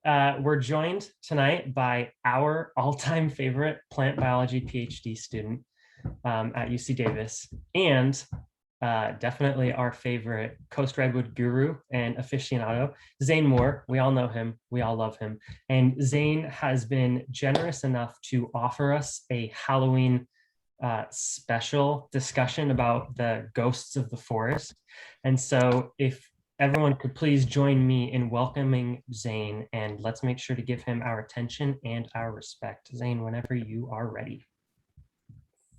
We're joined tonight by our all-time favorite plant biology PhD student at UC Davis, and definitely our favorite Coast Redwood guru and aficionado, Zane Moore. We all know him. We all love him. And Zane has been generous enough to offer us a Halloween special discussion about the ghosts of the forest. And so if everyone could please join me in welcoming Zane, and let's make sure to give him our attention and our respect. Zane, whenever you are ready.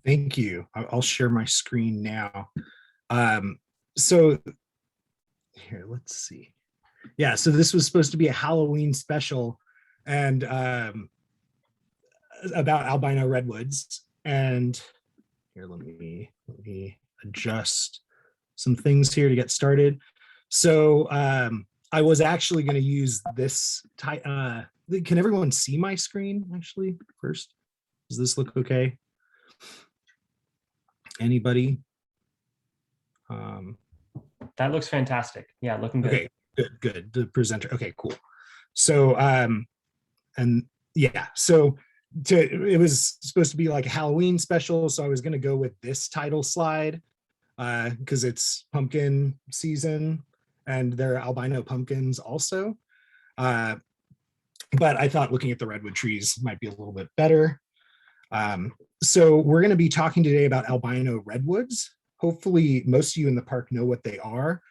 Thank you. I'll share my screen now. So here, let's see. Yeah, so this was supposed to be a Halloween special and about albino redwoods. And here, let me adjust some things here to get started. So I was actually going to use this type. Can everyone see my screen actually first? Does this look okay? Anybody? That looks fantastic. Yeah, looking good. Okay, good. The presenter. Okay, cool. So and yeah, so it was supposed to be like a Halloween special, so I was going to go with this title slide because it's pumpkin season and there are albino pumpkins also. But I thought looking at the redwood trees might be a little bit better. So we're going to be talking today about albino redwoods. Hopefully most of you in the park know what they are.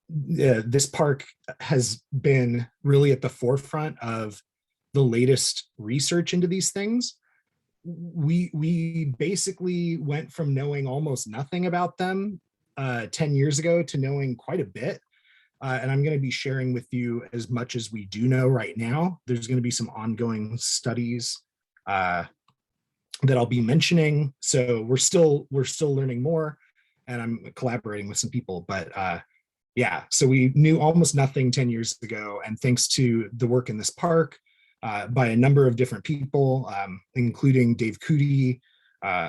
This park has been really at the forefront of the latest research into these things. We basically went from knowing almost nothing about them 10 years ago to knowing quite a bit. And I'm going to be sharing with you as much as we do know right now. There's going to be some ongoing studies that I'll be mentioning. So we're still learning more, and I'm collaborating with some people. But yeah, so we knew almost nothing 10 years ago, and thanks to the work in this park by a number of different people, including Dave Cootie,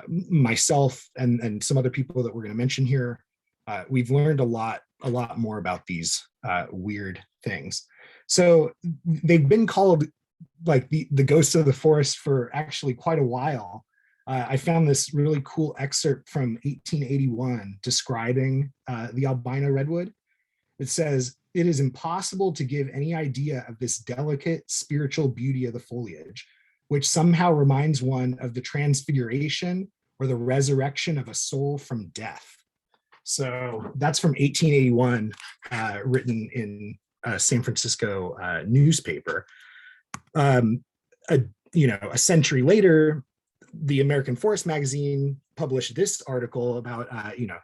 myself, and some other people that we're going to mention here, we've learned a lot more about these weird things. So they've been called like the ghosts of the forest for actually quite a while. I found this really cool excerpt from 1881 describing the albino redwood. It says, "It is impossible to give any idea of this delicate spiritual beauty of the foliage, which somehow reminds one of the transfiguration or the resurrection of a soul from death." So that's from 1881, written in a San Francisco newspaper. A century later, the American Forest magazine published this article about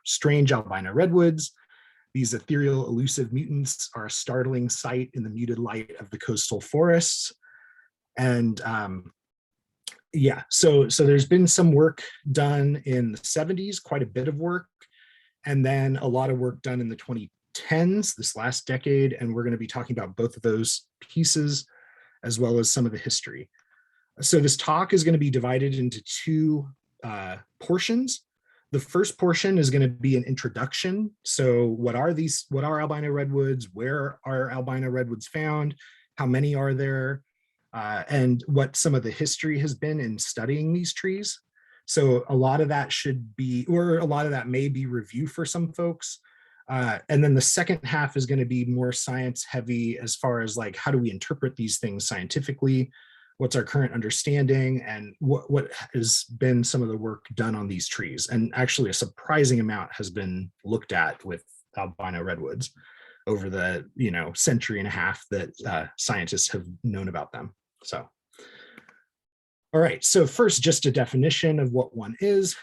strange albino redwoods. These ethereal, elusive mutants are a startling sight in the muted light of the coastal forests. And yeah, so there's been some work done in the 70s, quite a bit of work, and then a lot of work done in the 2010s, this last decade, and we're going to be talking about both of those pieces as well as some of the history. So this talk is going to be divided into two portions. The first portion is going to be an introduction. So what are albino redwoods? Where are albino redwoods found? How many are there? And what some of the history has been in studying these trees. So a lot of that may be review for some folks. And then the second half is going to be more science heavy as far as like, how do we interpret these things scientifically? What's our current understanding, and what has been some of the work done on these trees? And actually a surprising amount has been looked at with albino redwoods over the century and a half that scientists have known about them. So all right, so first, just a definition of what one is.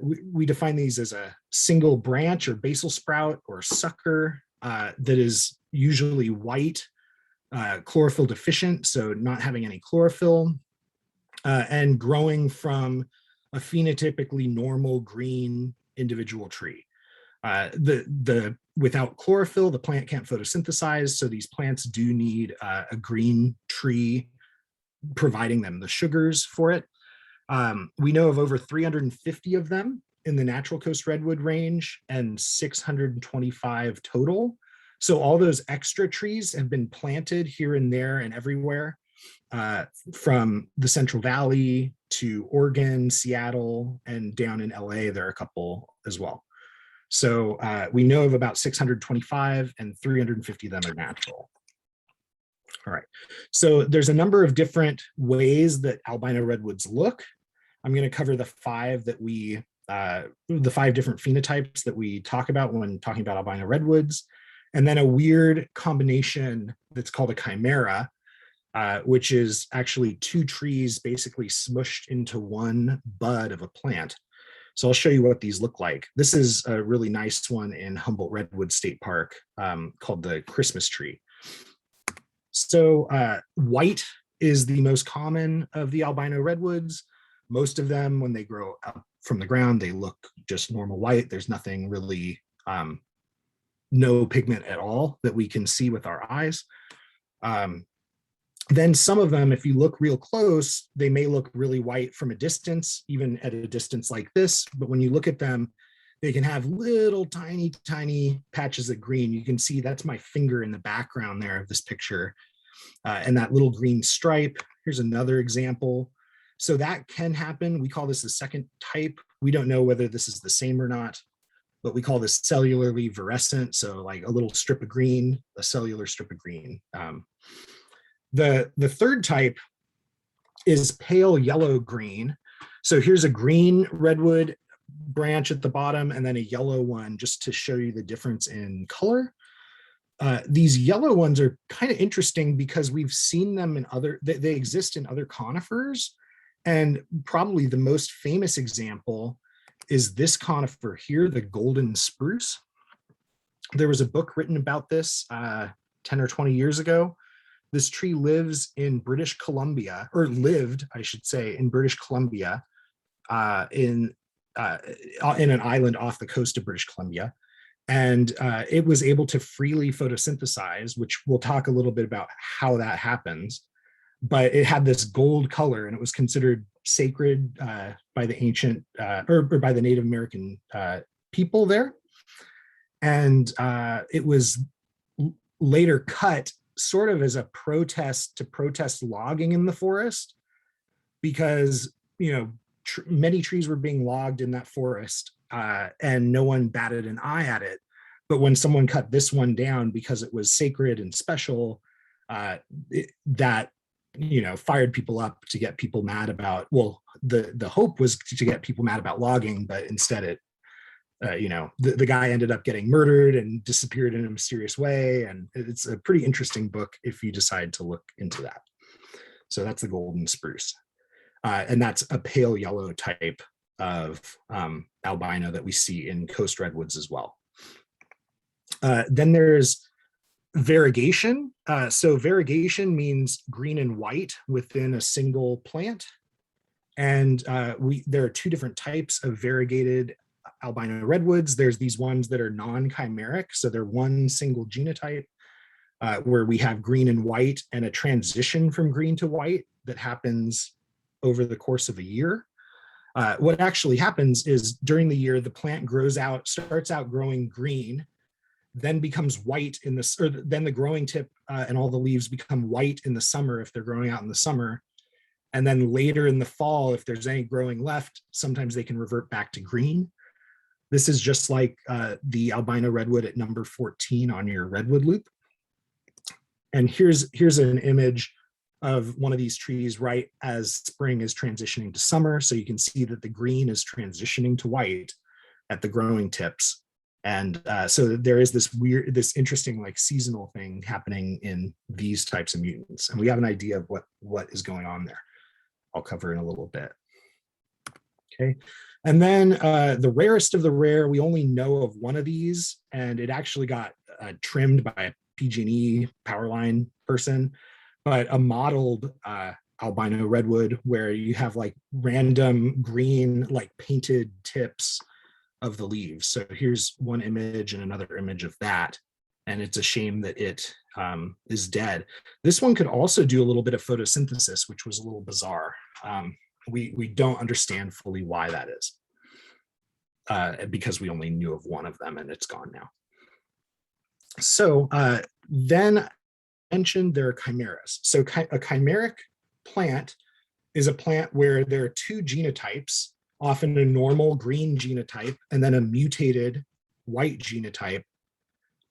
We define these as a single branch or basal sprout or sucker that is usually white, chlorophyll deficient, so not having any chlorophyll, and growing from a phenotypically normal green individual tree. Without chlorophyll, the plant can't photosynthesize, so these plants do need a green tree providing them the sugars for it. We know of over 350 of them in the natural coast redwood range and 625 total. So all those extra trees have been planted here and there and everywhere, from the Central Valley to Oregon, Seattle, and down in LA, there are a couple as well. So we know of about 625, and 350 of them are natural. All right, so there's a number of different ways that albino redwoods look. I'm going to cover the five different phenotypes that we talk about when talking about albino redwoods, and then a weird combination that's called a chimera, which is actually two trees basically smushed into one bud of a plant. So I'll show you what these look like. This is a really nice one in Humboldt Redwood State Park, called the Christmas tree. So white is the most common of the albino redwoods. Most of them, when they grow up from the ground, they look just normal white. There's nothing really, no pigment at all that we can see with our eyes. Then some of them, if you look real close, they may look really white from a distance, even at a distance like this. But when you look at them, they can have little tiny, tiny patches of green. You can see that's my finger in the background there of this picture. And that little green stripe. Here's another example. So that can happen. We call this the second type. We don't know whether this is the same or not, but we call this cellularly virescent. So like a little strip of green, a cellular strip of green. The third type is pale yellow green. So here's a green redwood branch at the bottom and then a yellow one, just to show you the difference in color. These yellow ones are kind of interesting because we've seen them in they exist in other conifers. And probably the most famous example is this conifer here, the golden spruce. There was a book written about this 10 or 20 years ago. This tree lives in British Columbia, or lived, I should say, in British Columbia, in an island off the coast of British Columbia. And it was able to freely photosynthesize, which we'll talk a little bit about how that happens. But it had this gold color, and it was considered sacred by the ancient, or by the Native American people there. And it was later cut sort of as a protest to protest logging in the forest, because many trees were being logged in that forest, and no one batted an eye at it. But when someone cut this one down because it was sacred and special, that fired people up to get people mad about, well, the hope was to get people mad about logging, but instead it the guy ended up getting murdered and disappeared in a mysterious way. And it's a pretty interesting book if you decide to look into that. So that's the golden spruce. And that's a pale yellow type of albino that we see in coast redwoods as well. Then there's variegation. So variegation means green and white within a single plant. And there are two different types of variegated albino redwoods. There's these ones that are non-chimeric, so they're one single genotype, where we have green and white and a transition from green to white that happens over the course of a year. What actually happens is during the year, the plant starts out growing green, then becomes white then the growing tip and all the leaves become white in the summer if they're growing out in the summer. And then later in the fall, if there's any growing left, sometimes they can revert back to green. This is just like the albino redwood at number 14 on your redwood loop. And here's an image of one of these trees right as spring is transitioning to summer. So you can see that the green is transitioning to white at the growing tips. And so there is this interesting like seasonal thing happening in these types of mutants. And we have an idea of what is going on there. I'll cover in a little bit. Okay. And then the rarest of the rare, we only know of one of these, and it actually got trimmed by a PG&E power line person, but a modeled albino redwood where you have like random green, like painted tips of the leaves. So here's one image and another image of that. And it's a shame that it is dead. This one could also do a little bit of photosynthesis, which was a little bizarre. We don't understand fully why that is, because we only knew of one of them and it's gone now. So then I mentioned there are chimeras. So a chimeric plant is a plant where there are two genotypes, often a normal green genotype and then a mutated white genotype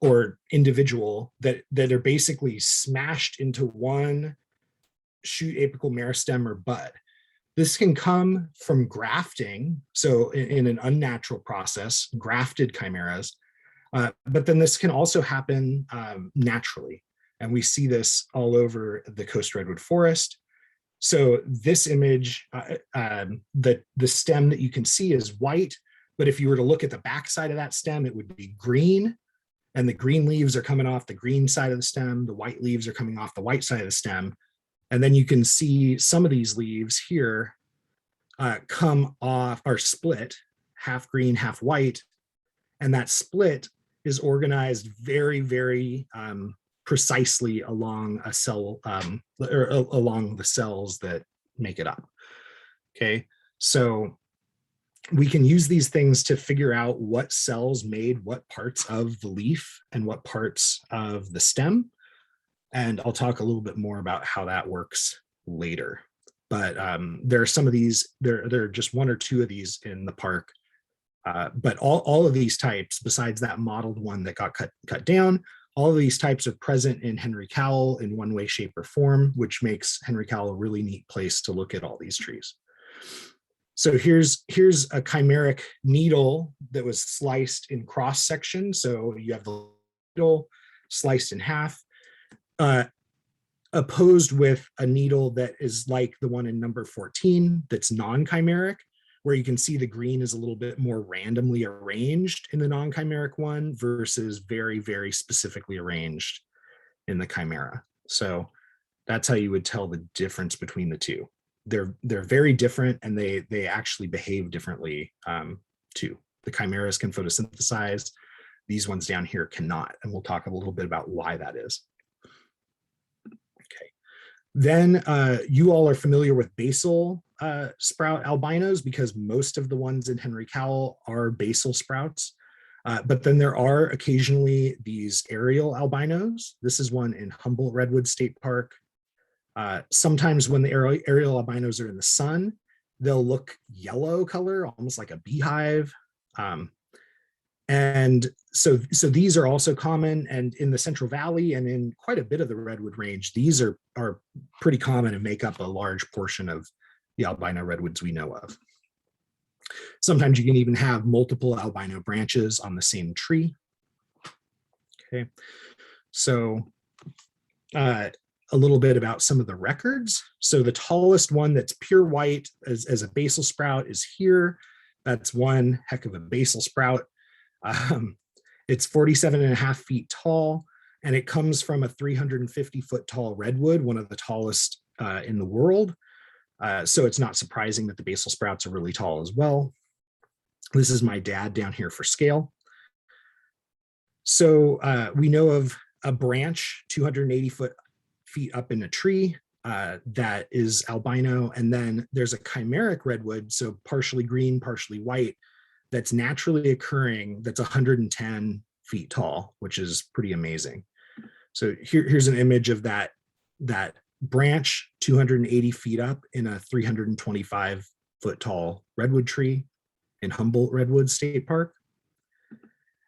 or individual that are basically smashed into one shoot, apical meristem, or bud. This can come from grafting, so in an unnatural process, grafted chimeras, but then this can also happen naturally. And we see this all over the coast redwood forest. So this image, the stem that you can see is white, but if you were to look at the backside of that stem, it would be green, and the green leaves are coming off the green side of the stem, the white leaves are coming off the white side of the stem. And then you can see some of these leaves here come off, are split, half green, half white. And that split is organized very, very precisely along a cell, or along the cells that make it up. Okay, so we can use these things to figure out what cells made what parts of the leaf and what parts of the stem. And I'll talk a little bit more about how that works later. But there are some of these, there are just one or two of these in the park. But all of these types, besides that modeled one that got cut down, all of these types are present in Henry Cowell in one way, shape, or form, which makes Henry Cowell a really neat place to look at all these trees. So here's a chimeric needle that was sliced in cross section. So you have the needle sliced in half, opposed with a needle that is like the one in number 14 that's non-chimeric, where you can see the green is a little bit more randomly arranged in the non-chimeric one versus very, very specifically arranged in the chimera. So that's how you would tell the difference between the two. They're very different, and they actually behave differently too. The chimeras can photosynthesize. These ones down here cannot, and we'll talk a little bit about why that is. Okay. Then you all are familiar with basal sprout albinos, because most of the ones in Henry Cowell are basal sprouts. But then there are occasionally these aerial albinos. This is one in Humboldt Redwood State Park. Sometimes when the aerial albinos are in the sun, they'll look yellow color, almost like a beehive. And so these are also common, and in the Central Valley and in quite a bit of the Redwood Range, these are pretty common and make up a large portion of the albino redwoods we know of. Sometimes you can even have multiple albino branches on the same tree. Okay, so a little bit about some of the records. So the tallest one that's pure white as a basal sprout is here. That's one heck of a basal sprout. It's 47.5 feet tall, and it comes from a 350-foot tall redwood, one of the tallest in the world. So it's not surprising that the basal sprouts are really tall as well. This is my dad down here for scale. So we know of a branch 280 feet up in a tree that is albino, and then there's a chimeric redwood, so partially green, partially white, that's naturally occurring, that's 110 feet tall, which is pretty amazing. So here's an image of that branch 280 feet up in a 325-foot tall redwood tree in Humboldt Redwood State Park.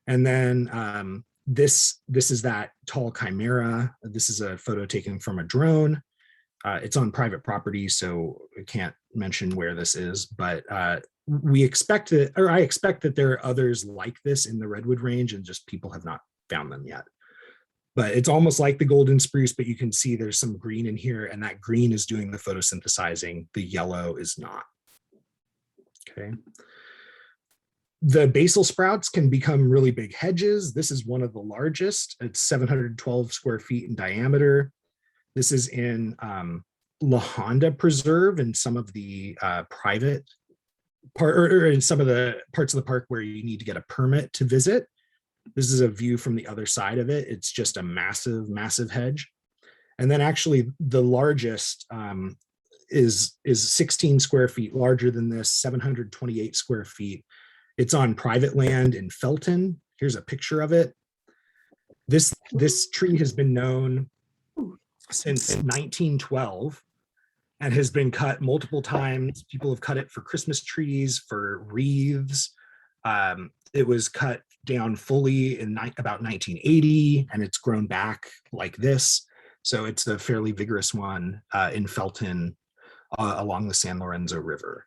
And then this is that tall chimera. This is a photo taken from a drone. It's on private property, so I can't mention where this is, but we expect it, or I expect that there are others like this in the Redwood Range, and just people have not found them yet. But it's almost like the golden spruce, but you can see there's some green in here, and that green is doing the photosynthesizing. The yellow is not. Okay. The basal sprouts can become really big hedges. This is one of the largest. It's 712 square feet in diameter. This is in La Honda Preserve, and some of the private part, or in some of the parts of the park where you need to get a permit to visit. This is a view from the other side of it. It's just a massive, massive hedge. And then actually the largest is 16 square feet larger than this, 728 square feet. It's on private land in Felton. Here's a picture of it. This tree has been known since 1912 and has been cut multiple times. People have cut it for Christmas trees, for wreaths. It was cut down fully in about 1980, and it's grown back like this. So it's a fairly vigorous one in Felton along the San Lorenzo River.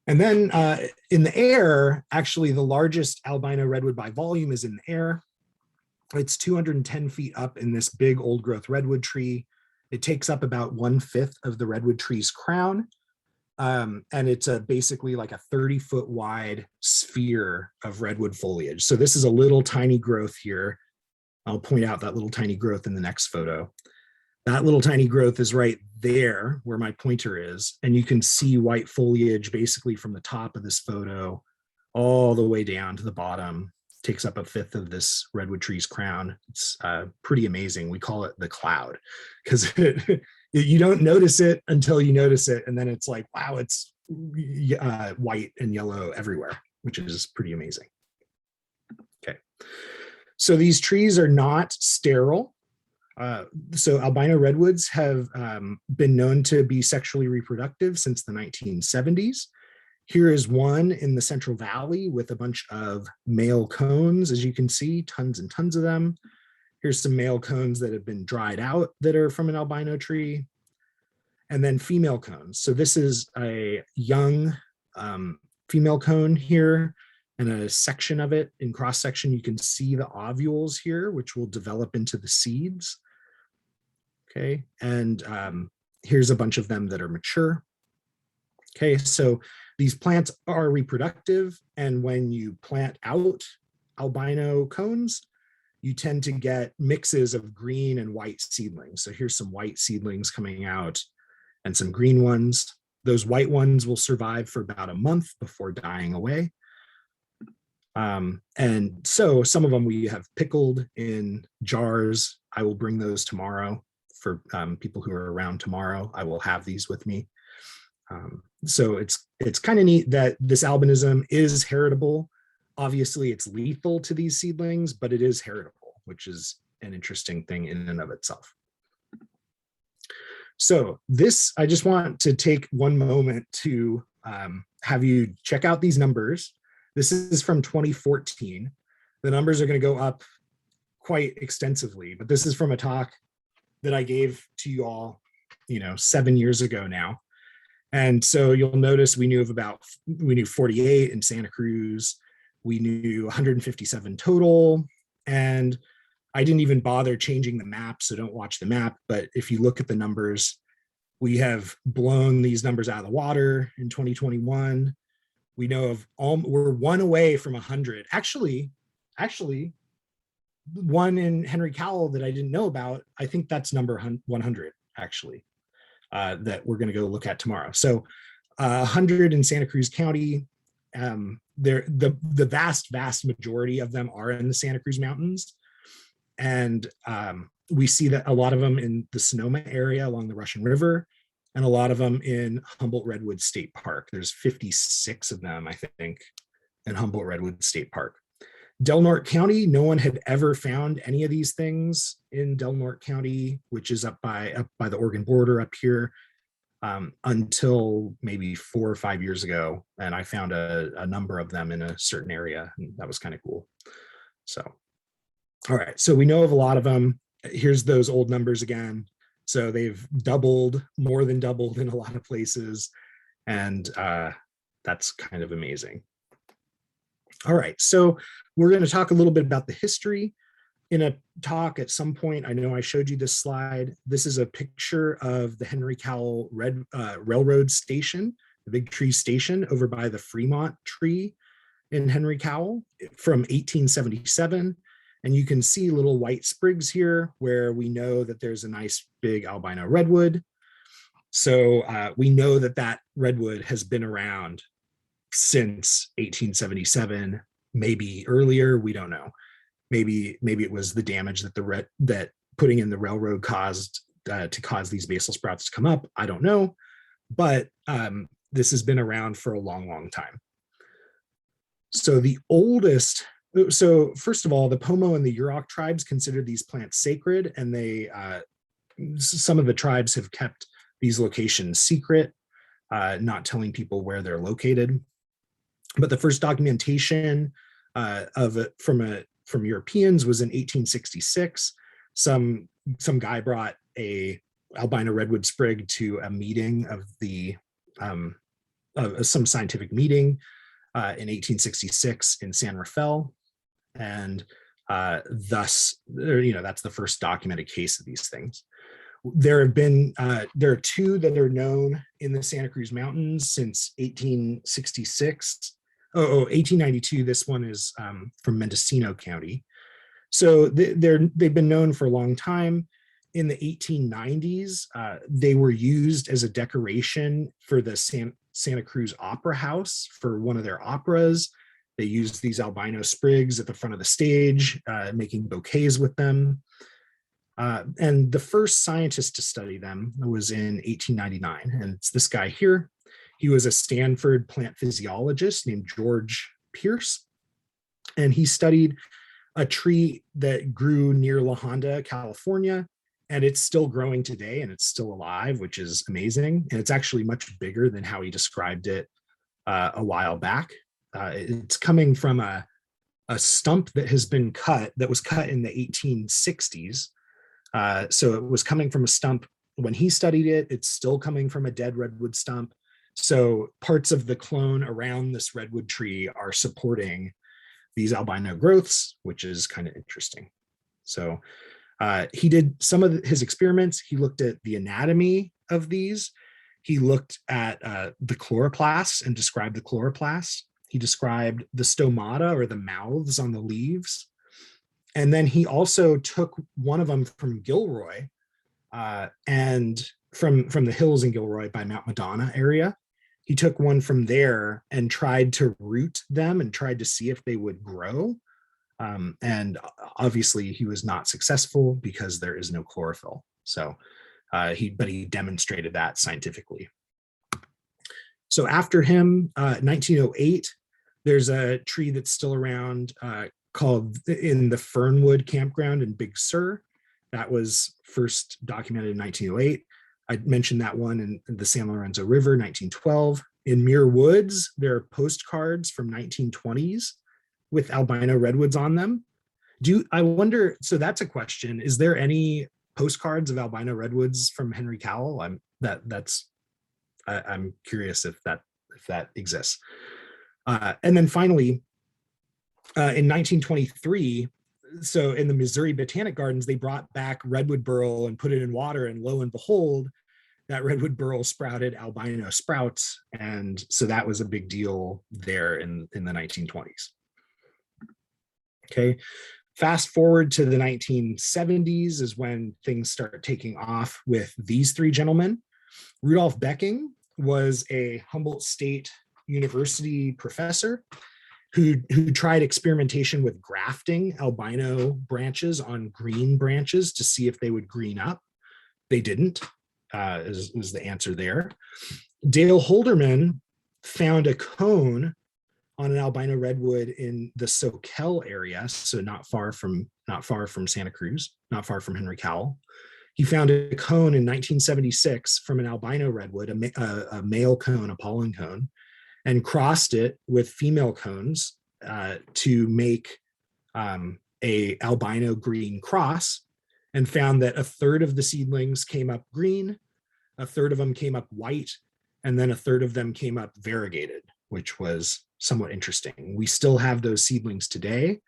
And then in the air, actually the largest albino redwood by volume is in the air. It's 210 feet up in this big old growth redwood tree. It takes up about 1/5 of the redwood tree's crown. And it's basically like a 30-foot wide sphere of redwood foliage. So this is a little tiny growth here. I'll point out that little tiny growth in the next photo. That little tiny growth is right there where my pointer is. And you can see white foliage basically from the top of this photo all the way down to the bottom. It takes up 1/5 of this redwood tree's crown. It's pretty amazing. We call it the cloud because you don't notice it until you notice it. And then it's like, wow, it's white and yellow everywhere, which is pretty amazing. Okay. So these trees are not sterile. So albino redwoods have been known to be sexually reproductive since the 1970s. Here is one in the Central Valley with a bunch of male cones, as you can see, tons and tons of them. Here's some male cones that have been dried out that are from an albino tree. And then female cones. So this is a young female cone here, and a section of it in cross section. You can see the ovules here, which will develop into the seeds. Okay, and here's a bunch of them that are mature. Okay, so these plants are reproductive, and when you plant out albino cones, you tend to get mixes of green and white seedlings. So here's some white seedlings coming out and some green ones. Those white ones will survive for about a month before dying away. And so some of them we have pickled in jars. I will bring those tomorrow for people who are around tomorrow. I will have these with me. So it's kind of neat that this albinism is heritable. Obviously, it's lethal to these seedlings, but it is heritable, which is an interesting thing in and of itself. So this, I just want to take one moment to have you check out these numbers. This is from 2014. The numbers are going to go up quite extensively, but this is from a talk that I gave to you all, 7 years ago now. And so you'll notice we knew 48 in Santa Cruz. We knew 157 total. And I didn't even bother changing the map, so don't watch the map. But if you look at the numbers, we have blown these numbers out of the water in 2021. We know we're one away from 100. Actually, one in Henry Cowell that I didn't know about, I think that's number 100, actually, that we're going to go look at tomorrow. So 100 in Santa Cruz County. The vast majority of them are in the Santa Cruz Mountains. And we see that a lot of them in the Sonoma area along the Russian River, and a lot of them in Humboldt Redwood State Park. There's 56 of them, I think, in Humboldt Redwood State Park. Del Norte County, no one had ever found any of these things in Del Norte County, which is up by the Oregon border up here, until maybe 4 or 5 years ago. And I found a number of them in a certain area, and that was kind of cool. So, all right, so we know of a lot of them. Here's those old numbers again. So they've more than doubled in a lot of places. And that's kind of amazing. All right, so we're going to talk a little bit about the history in a talk at some point. I know I showed you this slide. This is a picture of the Henry Cowell Railroad Station, the Big Tree Station over by the Fremont tree in Henry Cowell from 1877. And you can see little white sprigs here where we know that there's a nice big albino redwood. So we know that redwood has been around since 1877, maybe earlier, we don't know. Maybe it was the damage that putting in the railroad caused to cause these basal sprouts to come up. I don't know, but this has been around for a long time. So the oldest So first of all, the Pomo and the Yurok tribes consider these plants sacred, and some of the tribes have kept these locations secret, not telling people where they're located. But the first documentation of it from Europeans was in 1866. Some guy brought a albino redwood sprig to a meeting of some scientific meeting in 1866 in San Rafael, and thus, that's the first documented case of these things. There are two that are known in the Santa Cruz Mountains since 1866. 1892. This one is from Mendocino County. So they've been known for a long time. In the 1890s, they were used as a decoration for the Santa Cruz Opera House for one of their operas. They used these albino sprigs at the front of the stage, making bouquets with them. And the first scientist to study them was in 1899, and it's this guy here. He was a Stanford plant physiologist named George Pierce, and he studied a tree that grew near La Honda, California, and it's still growing today, and it's still alive, which is amazing. And it's actually much bigger than how he described it a while back. It's coming from a stump that was cut in the 1860s. So it was coming from a stump when he studied it. It's still coming from a dead redwood stump. So parts of the clone around this redwood tree are supporting these albino growths, which is kind of interesting. So he did some of his experiments. He looked at the anatomy of these. He looked at the chloroplasts and described the chloroplasts. He described the stomata, or the mouths on the leaves. And then he also took one of them from Gilroy, and from the hills in Gilroy by Mount Madonna area. He took one from there and tried to root them and tried to see if they would grow. And obviously he was not successful because there is no chlorophyll. So he demonstrated that scientifically. So after him, 1908, there's a tree that's still around called in the Fernwood Campground in Big Sur. That was first documented in 1908. I mentioned that one in the San Lorenzo River, 1912. In Muir Woods, there are postcards from 1920s with albino redwoods on them. I wonder, so that's a question. Is there any postcards of albino redwoods from Henry Cowell? I'm curious if that exists. And then finally, in 1923, so in the Missouri Botanic Gardens, they brought back redwood burl and put it in water, and lo and behold, that redwood burl sprouted albino sprouts. And so that was a big deal there in the 1920s. Okay, fast forward to the 1970s is when things start taking off with these three gentlemen. Rudolf Becking was a Humboldt State University professor who tried experimentation with grafting albino branches on green branches to see if they would green up. They didn't, is the answer there. Dale Holderman found a cone on an albino redwood in the Soquel area, so not far from Santa Cruz, not far from Henry Cowell. He found a cone in 1976 from an albino redwood, a male cone, a pollen cone, and crossed it with female cones to make a albino green cross, and found that a third of the seedlings came up green, a third of them came up white, and then a third of them came up variegated, which was somewhat interesting. We still have those seedlings today.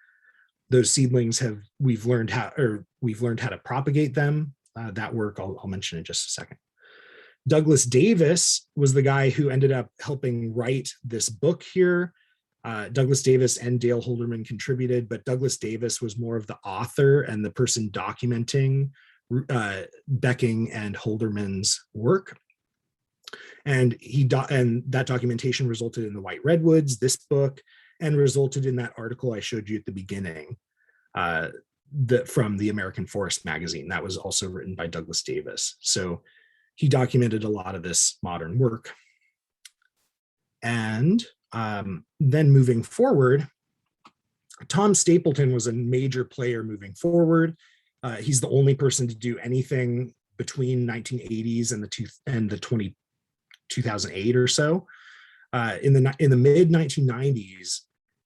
Those seedlings we've learned how to propagate them. That work I'll mention in just a second. Douglas Davis was the guy who ended up helping write this book here. Douglas Davis and Dale Holderman contributed, but Douglas Davis was more of the author and the person documenting Becking and Holderman's work. And that documentation resulted in the White Redwoods, this book, and resulted in that article I showed you at the beginning from the American Forest magazine. That was also written by Douglas Davis. So he documented a lot of this modern work. And then moving forward, Tom Stapleton was a major player moving forward. He's the only person to do anything between 1980s and the 2008 or so. In the mid 1990s,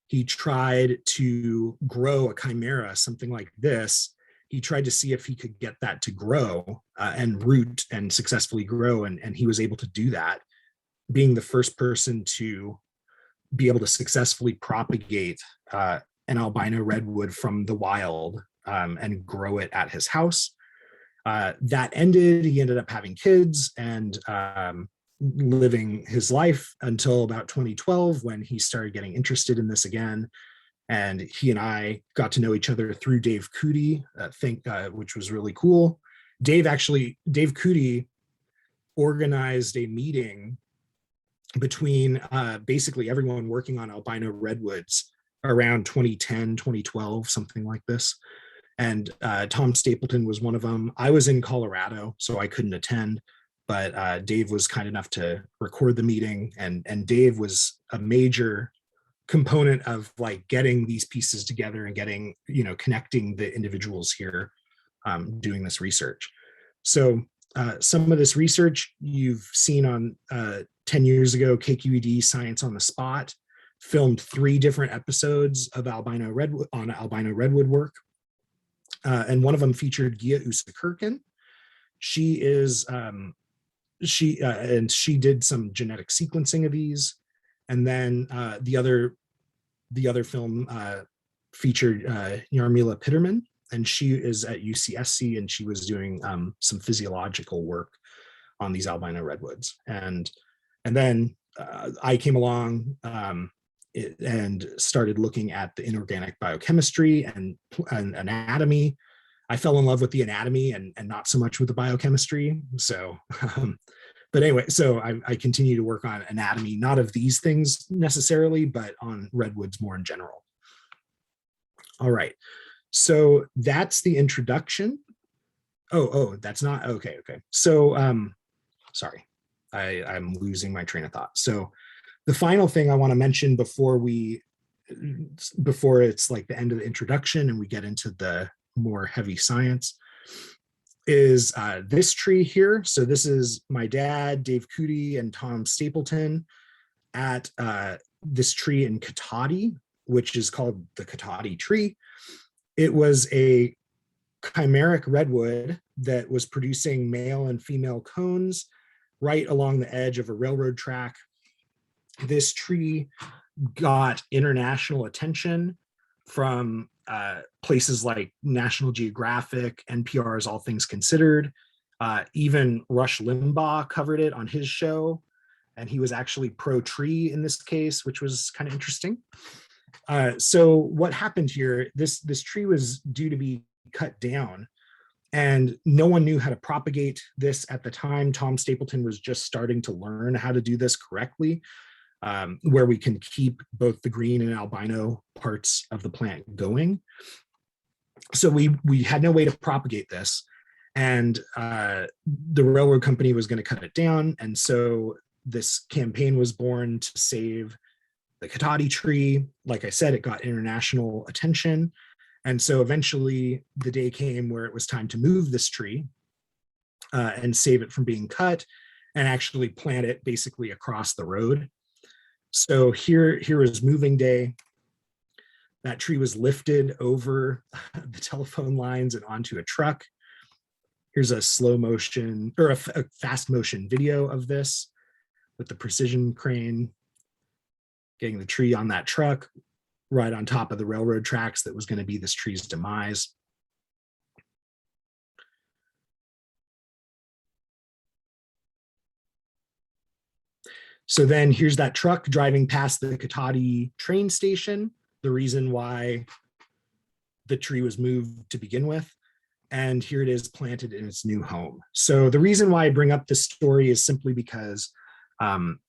he tried to grow a chimera, something like this. He tried to see if he could get that to grow and root and successfully grow, and he was able to do that, being the first person to be able to successfully propagate an albino redwood from the wild and grow it at his house. That ended. He ended up having kids and living his life until about 2012, when he started getting interested in this again. And he and I got to know each other through Dave Cootie, which was really cool. Dave Cootie organized a meeting between basically everyone working on albino redwoods around 2010, 2012, something like this. And Tom Stapleton was one of them. I was in Colorado, so I couldn't attend, but Dave was kind enough to record the meeting, and Dave was a major component of like getting these pieces together and getting, connecting the individuals here doing this research. So some of this research you've seen on 10 years ago, KQED Science on the Spot filmed 3 different episodes of albino redwood work. And one of them featured Gia Usakirkin. She is she did some genetic sequencing of these. And then the other film featured Yarmila Pitterman, and she is at UCSC, and she was doing some physiological work on these albino redwoods. And then I came along and started looking at the inorganic biochemistry and anatomy. I fell in love with the anatomy and not so much with the biochemistry. So, but anyway, so I continue to work on anatomy, not of these things necessarily, but on redwoods more in general. All right, so that's the introduction. Oh, that's not, okay. So, sorry, I'm losing my train of thought. So the final thing I want to mention before it's like the end of the introduction and we get into the more heavy science is this tree here. So this is my dad, Dave Cootie, and Tom Stapleton at this tree in Katati, which is called the Katati tree. It was a chimeric redwood that was producing male and female cones right along the edge of a railroad track. This tree got international attention from places like National Geographic, NPR's All Things Considered. Even Rush Limbaugh covered it on his show, and he was actually pro-tree in this case, which was kind of interesting. So what happened here, this tree was due to be cut down, and no one knew how to propagate this at the time. Tom Stapleton was just starting to learn how to do this correctly, where we can keep both the green and albino parts of the plant going. So we had no way to propagate this, and the railroad company was going to cut it down. And so this campaign was born to save the Katati tree. Like I said, it got international attention. And so eventually the day came where it was time to move this tree and save it from being cut and actually plant it basically across the road. So here is moving day. That tree was lifted over the telephone lines and onto a truck. Here's a slow motion or a fast motion video of this with the precision crane getting the tree on that truck right on top of the railroad tracks that was going to be this tree's demise. So then here's that truck driving past the Katati train station, the reason why the tree was moved to begin with. And here it is planted in its new home. So the reason why I bring up this story is simply because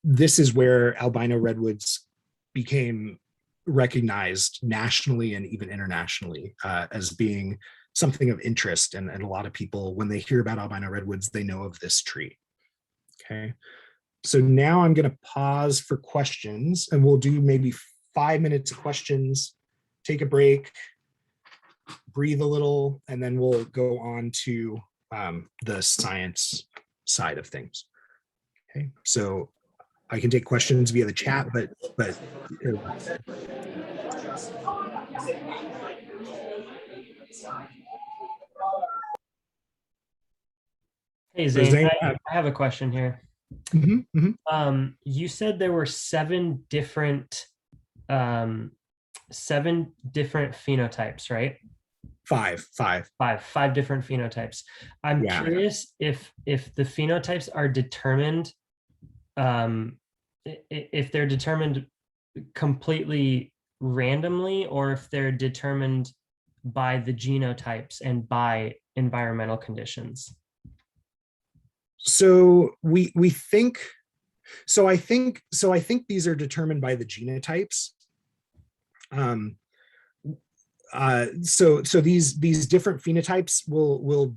this is where albino redwoods became recognized nationally and even internationally as being something of interest. And a lot of people, when they hear about albino redwoods, they know of this tree. Okay. So now I'm going to pause for questions, and we'll do maybe 5 minutes of questions take a break, breathe a little, and then we'll go on to the science side of things. Okay, so I can take questions via the chat, but Hey so Zane, Zane, I have a question here. mhm, mhm. You said there were um, seven different phenotypes, right? Five. Five different phenotypes. I'm Yeah. curious if the phenotypes are determined, if they're determined completely randomly, or if they're determined by the genotypes and by environmental conditions. So we think so. I think these are determined by the genotypes. So these different phenotypes will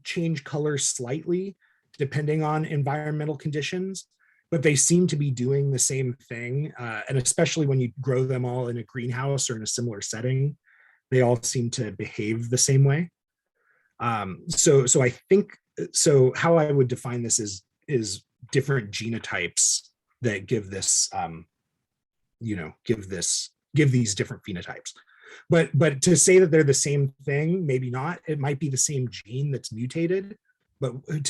change color slightly depending on environmental conditions, but they seem to be doing the same thing. And especially when you grow them all in a greenhouse or in a similar setting, they all seem to behave the same way. So I think, so how I would define this is different genotypes that give this, give these different phenotypes. But to say that they're the same thing, maybe not. It might be the same gene that's mutated, but we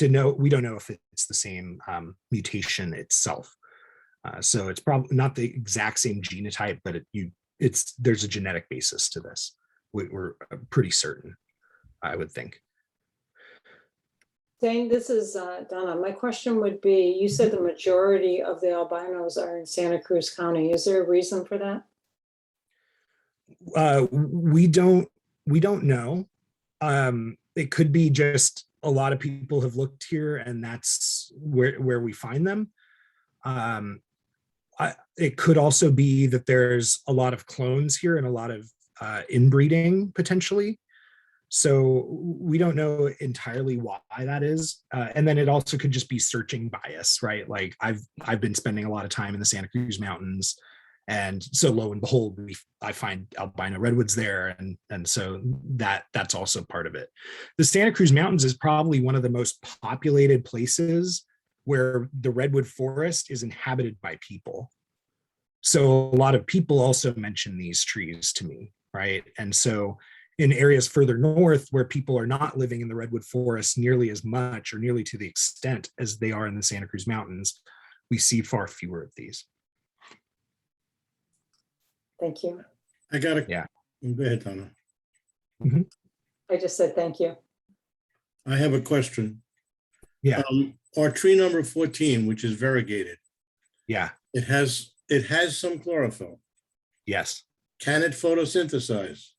don't know if it's the same mutation itself. So it's probably not the exact same genotype, but there's a genetic basis to this. We're pretty certain, I would think. Zane, this is Donna. My question would be, you said the majority of the albinos are in Santa Cruz County. Is there a reason for that? We don't know. It could be just a lot of people have looked here and that's where we find them. It could also be that there's a lot of clones here and a lot of inbreeding potentially. So we don't know entirely why that is. And then it also could just be searching bias, right? Like I've been spending a lot of time in the Santa Cruz Mountains, and so lo and behold, I find albino redwoods there, and so that's also part of it. The Santa Cruz Mountains is probably one of the most populated places where the redwood forest is inhabited by people. So a lot of people also mention these trees to me, right? And so in areas further north where people are not living in the redwood forest nearly as much or nearly to the extent as they are in the Santa Cruz Mountains, we see far fewer of these. Thank you. I got it. Yeah. Go ahead, Donna. I just said thank you. I have a question. Yeah. Our tree number 14, which is variegated, Yeah. it has some chlorophyll. Yes. Can it photosynthesize?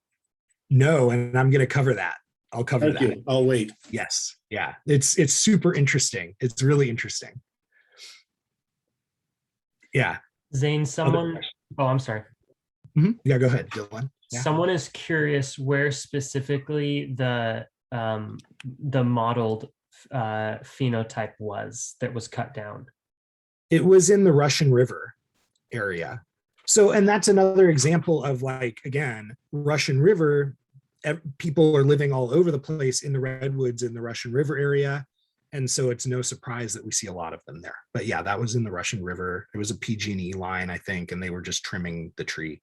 No, and I'm going to cover that. I'll cover Thank that. you. I'll wait. Yes. Yeah. It's super interesting. It's really interesting. Yeah. Zane, oh, I'm sorry. Yeah, go ahead, Dylan. Yeah. Someone is curious where specifically the modeled phenotype was that was cut down. It was in the Russian River area. So, and that's another example of, like, again, Russian River, people are living all over the place in the redwoods in the Russian River area. And so it's no surprise that we see a lot of them there. But yeah, that was in the Russian River. It was a PG&E line, I think, and they were just trimming the tree.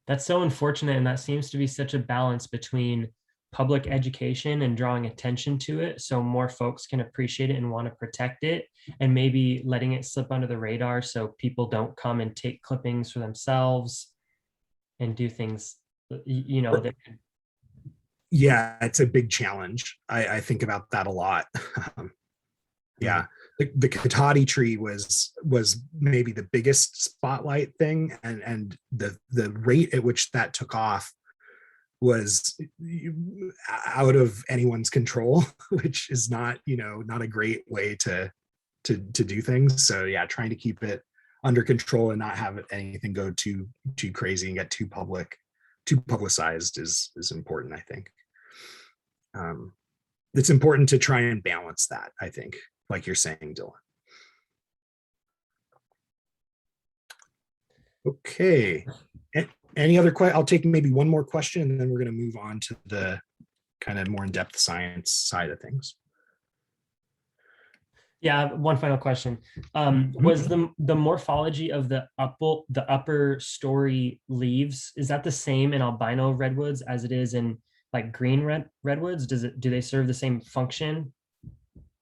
That's so unfortunate. And that seems to be such a balance between public education and drawing attention to it so more folks can appreciate it and want to protect it, and maybe letting it slip under the radar so people don't come and take clippings for themselves and do things, you know, that could... Yeah, it's a big challenge. I think about that a lot. Yeah, the Katati tree was maybe the biggest spotlight thing, and the rate at which that took off was out of anyone's control, which is not a great way to do things. So yeah, trying to keep it under control and not have anything go too crazy and get too publicized is important, I think. It's important to try and balance that, I think, like you're saying, Dylan. Okay. Any other I'll take maybe one more question and then we're going to move on to the kind of more in-depth science side of things. Yeah, one final question. Was the morphology of the upper story leaves, is that the same in albino redwoods as it is in like green redwoods? Do they serve the same function?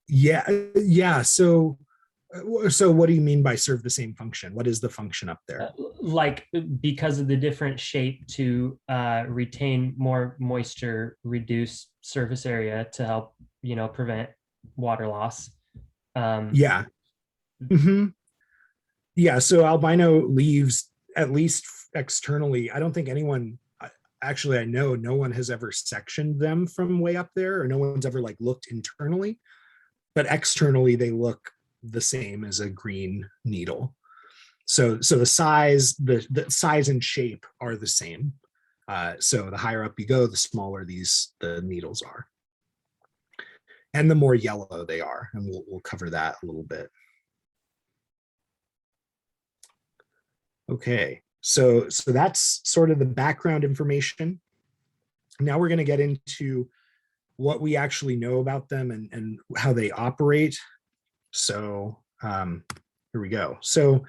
Yeah. So what do you mean by serve the same function? What is the function up there? Like because of the different shape to retain more moisture, reduce surface area to help, prevent water loss. Yeah. Yeah. So albino leaves, at least externally, I don't think anyone, actually, I know no one has ever sectioned them from way up there, or no one's ever like looked internally, but externally they look the same as a green needle. So the size, the size and shape are the same. So the higher up you go, the smaller the needles are, and the more yellow they are, and we'll cover that a little bit. Okay, so that's sort of the background information. Now we're going to get into what we actually know about them and how they operate. So here we go. So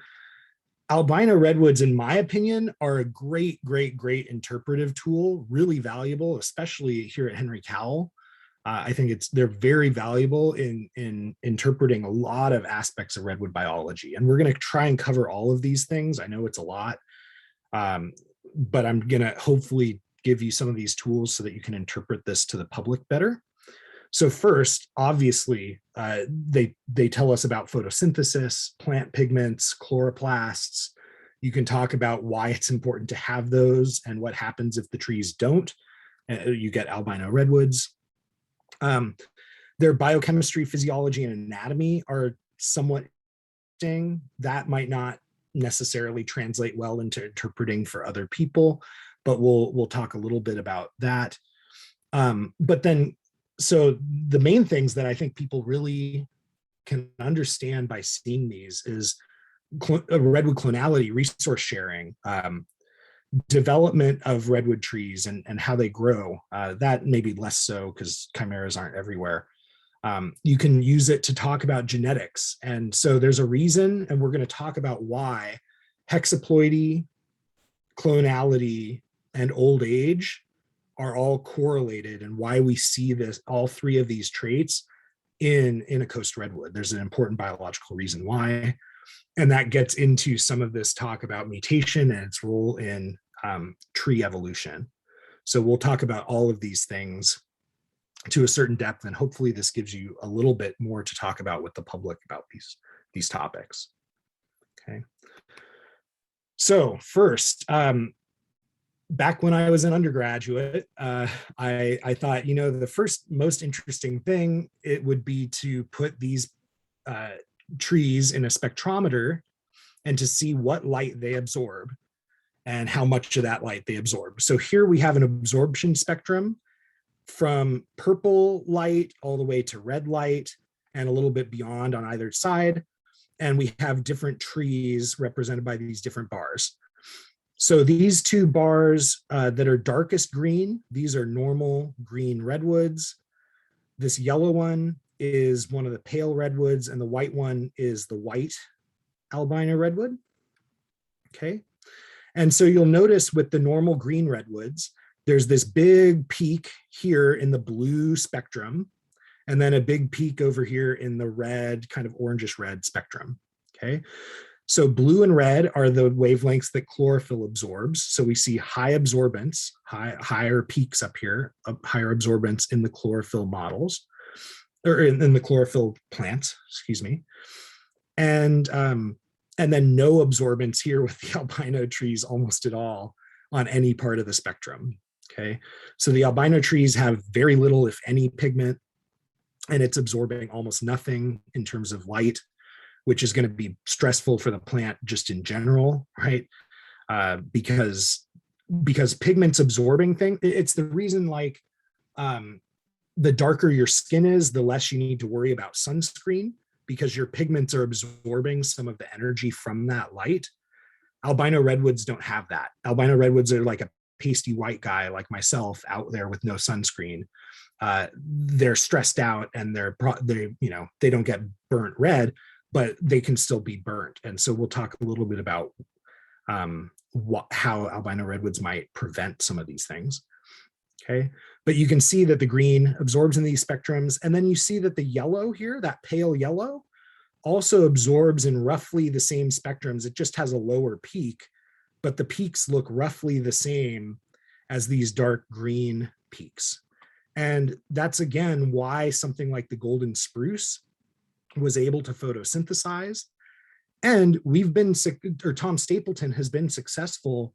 albino redwoods, in my opinion, are a great interpretive tool, really valuable, especially here at Henry Cowell. I think they're very valuable in interpreting a lot of aspects of redwood biology. And we're going to try and cover all of these things. I know it's a lot, but I'm going to hopefully give you some of these tools so that you can interpret this to the public better. So first, obviously, they tell us about photosynthesis, plant pigments, chloroplasts. You can talk about why it's important to have those and what happens if the trees don't. You get albino redwoods. Their biochemistry, physiology, and anatomy are somewhat interesting. That might not necessarily translate well into interpreting for other people, but we'll talk a little bit about that. But then, so the main things that I think people really can understand by seeing these is redwood clonality, resource sharing, development of redwood trees and how they grow. That may be less so because chimeras aren't everywhere. You can use it to talk about genetics. And so there's a reason, and we're going to talk about why hexaploidy, clonality, and old age are all correlated, and why we see all three of these traits in a coast redwood. There's an important biological reason why. And that gets into some of this talk about mutation and its role in tree evolution. So we'll talk about all of these things to a certain depth, and hopefully this gives you a little bit more to talk about with the public about these topics. Okay. So first, back when I was an undergraduate, I thought, the first most interesting thing, it would be to put these trees in a spectrometer and to see what light they absorb and how much of that light they absorb. So here we have an absorption spectrum from purple light all the way to red light and a little bit beyond on either side. And we have different trees represented by these different bars. So these two bars that are darkest green, these are normal green redwoods. This yellow one is one of the pale redwoods, and the white one is the white albino redwood. Okay. And so you'll notice with the normal green redwoods, there's this big peak here in the blue spectrum, and then a big peak over here in the red, kind of orangish red spectrum. Okay. So blue and red are the wavelengths that chlorophyll absorbs. So we see high absorbance, higher peaks up here, higher absorbance in the chlorophyll models, or in the chlorophyll plants, excuse me. And then no absorbance here with the albino trees almost at all on any part of the spectrum. Okay, so the albino trees have very little, if any, pigment, and it's absorbing almost nothing in terms of light, which is going to be stressful for the plant just in general, right? Because pigment's absorbing thing. It's the reason, like, the darker your skin is, the less you need to worry about sunscreen, because your pigments are absorbing some of the energy from that light. Albino redwoods don't have that. Albino redwoods are like a pasty white guy like myself out there with no sunscreen. They're stressed out and they don't get burnt red, but they can still be burnt. And so we'll talk a little bit about how albino redwoods might prevent some of these things. Okay, but you can see that the green absorbs in these spectrums, and then you see that the yellow here, that pale yellow, also absorbs in roughly the same spectrums. It just has a lower peak, but the peaks look roughly the same as these dark green peaks. And that's again why something like the golden spruce was able to photosynthesize. And Tom Stapleton has been successful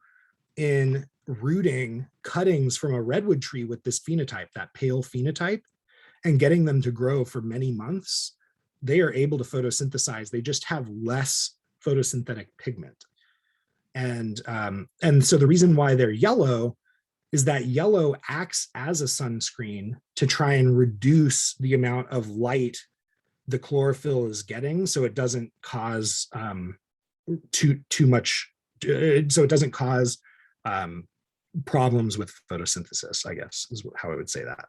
in rooting cuttings from a redwood tree with this phenotype, that pale phenotype, and getting them to grow for many months. They are able to photosynthesize. They just have less photosynthetic pigment. And so the reason why they're yellow is that yellow acts as a sunscreen to try and reduce the amount of light the chlorophyll is getting, so it doesn't cause too much, so it doesn't cause problems with photosynthesis, I guess is how I would say that.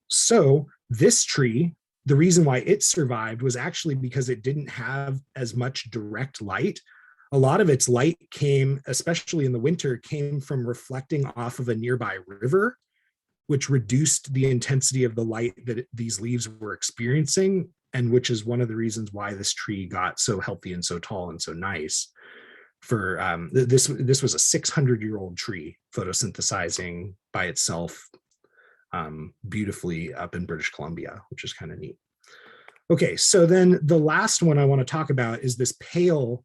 So this tree, the reason why it survived was actually because it didn't have as much direct light. A lot of its light came, especially in the winter, came from reflecting off of a nearby river, which reduced the intensity of the light that these leaves were experiencing, and which is one of the reasons why this tree got so healthy and so tall and so nice. For this was a 600-year-old tree photosynthesizing by itself beautifully up in British Columbia, which is kind of neat. Okay, so then the last one I want to talk about is this pale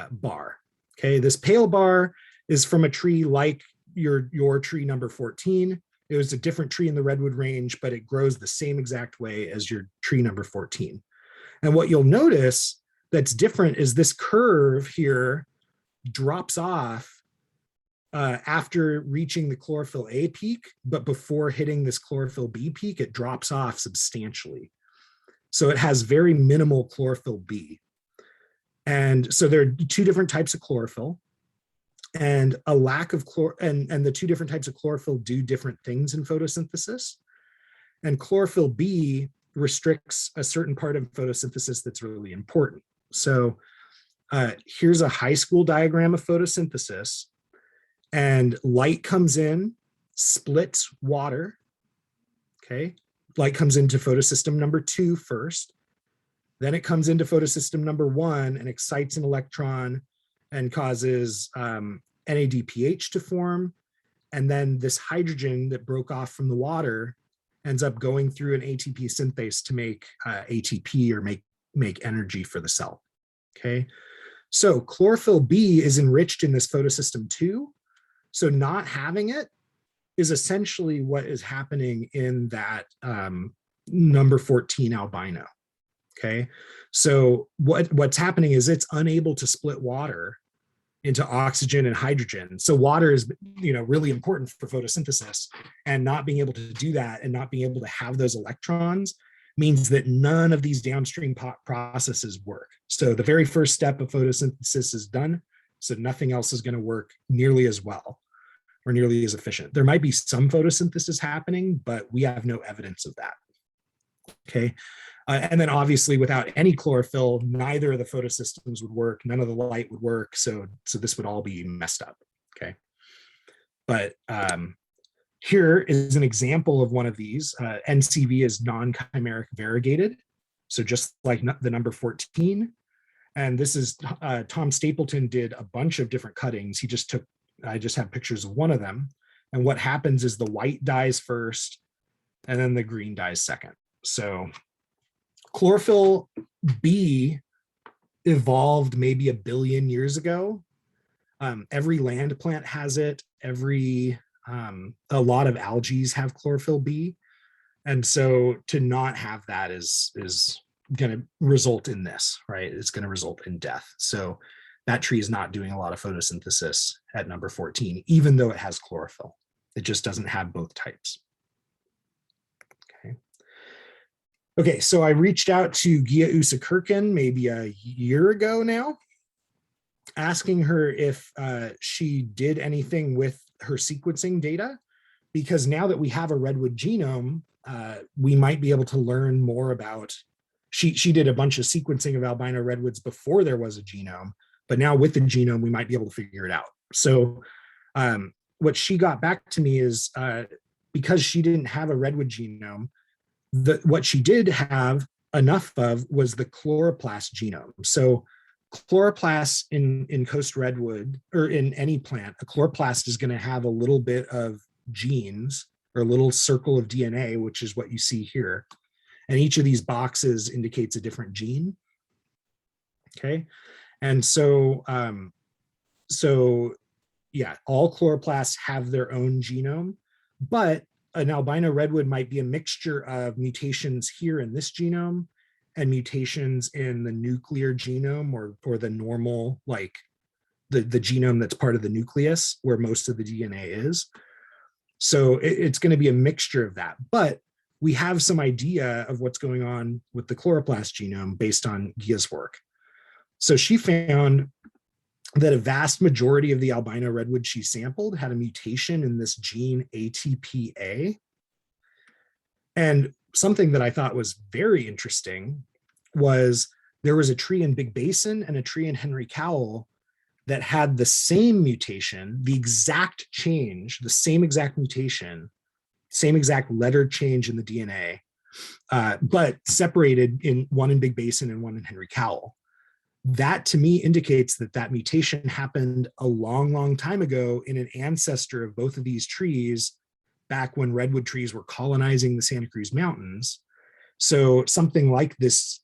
bar. Okay, this pale bar is from a tree like your tree number 14. It was a different tree in the redwood range, but it grows the same exact way as your tree number 14. And what you'll notice that's different is this curve here drops off after reaching the chlorophyll A peak, but before hitting this chlorophyll B peak, it drops off substantially. So it has very minimal chlorophyll B. And so there are two different types of chlorophyll, and a lack of and the two different types of chlorophyll do different things in photosynthesis. And chlorophyll B restricts a certain part of photosynthesis that's really important. So here's a high school diagram of photosynthesis, and light comes in, splits water. Okay, light comes into photosystem number 2 first. Then it comes into photosystem number 1 and excites an electron and causes NADPH to form. And then this hydrogen that broke off from the water ends up going through an ATP synthase to make ATP, or make energy for the cell. Okay, so chlorophyll B is enriched in this photosystem 2. So not having it is essentially what is happening in that number 14 albino. Okay, so what's happening is it's unable to split water into oxygen and hydrogen. So water is, really important for photosynthesis, and not being able to do that and not being able to have those electrons means that none of these downstream processes work. So the very first step of photosynthesis is done, so nothing else is going to work nearly as well or nearly as efficient. There might be some photosynthesis happening, but we have no evidence of that. Okay. And then obviously without any chlorophyll, neither of the photosystems would work, none of the light would work. So this would all be messed up. Okay. But here is an example of one of these. NCV is non-chimeric variegated. So just like the number 14. And this is, Tom Stapleton did a bunch of different cuttings. I just have pictures of one of them. And what happens is the white dies first, and then the green dies second. So chlorophyll B evolved maybe 1 billion years ago. Every land plant has it. A lot of algae have chlorophyll B. And so to not have that is going to result in this, right? It's going to result in death. So that tree is not doing a lot of photosynthesis at number 14, even though it has chlorophyll. It just doesn't have both types. Okay, so I reached out to Gia Usakirkin maybe a year ago now, asking her if she did anything with her sequencing data, because now that we have a redwood genome, we might be able to learn more about, she did a bunch of sequencing of albino redwoods before there was a genome, but now with the genome, we might be able to figure it out. So what she got back to me is because she didn't have a redwood genome, what she did have enough of was the chloroplast genome. So chloroplast in coast redwood, or in any plant, a chloroplast is going to have a little bit of genes, or a little circle of DNA, which is what you see here. And each of these boxes indicates a different gene. Okay. And so, yeah, all chloroplasts have their own genome, but an albino redwood might be a mixture of mutations here in this genome and mutations in the nuclear genome, or the normal, like the genome that's part of the nucleus where most of the DNA is. So it's going to be a mixture of that, but we have some idea of what's going on with the chloroplast genome based on Gia's work. So she found that a vast majority of the albino redwood she sampled had a mutation in this gene ATPA. And something that I thought was very interesting was there was a tree in Big Basin and a tree in Henry Cowell that had the same mutation, the exact change, the same exact mutation, same exact letter change in the DNA, but separated, in one in Big Basin and one in Henry Cowell. That to me indicates that that mutation happened a long, long time ago in an ancestor of both of these trees, back when redwood trees were colonizing the Santa Cruz Mountains. So something like this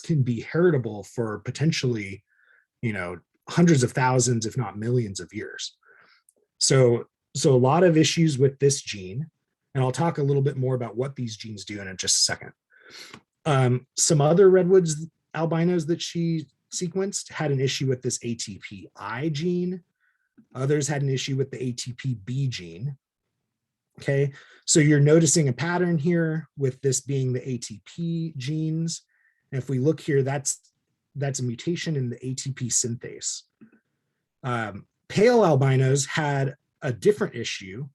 can be heritable for potentially, hundreds of thousands, if not millions of years. So a lot of issues with this gene, and I'll talk a little bit more about what these genes do in just a second. Some other redwoods albinos that she sequenced had an issue with this ATPI gene. Others had an issue with the ATPB gene. Okay, so you're noticing a pattern here with this being the ATP genes. And if we look here, that's a mutation in the ATP synthase. Pale albinos had a different issue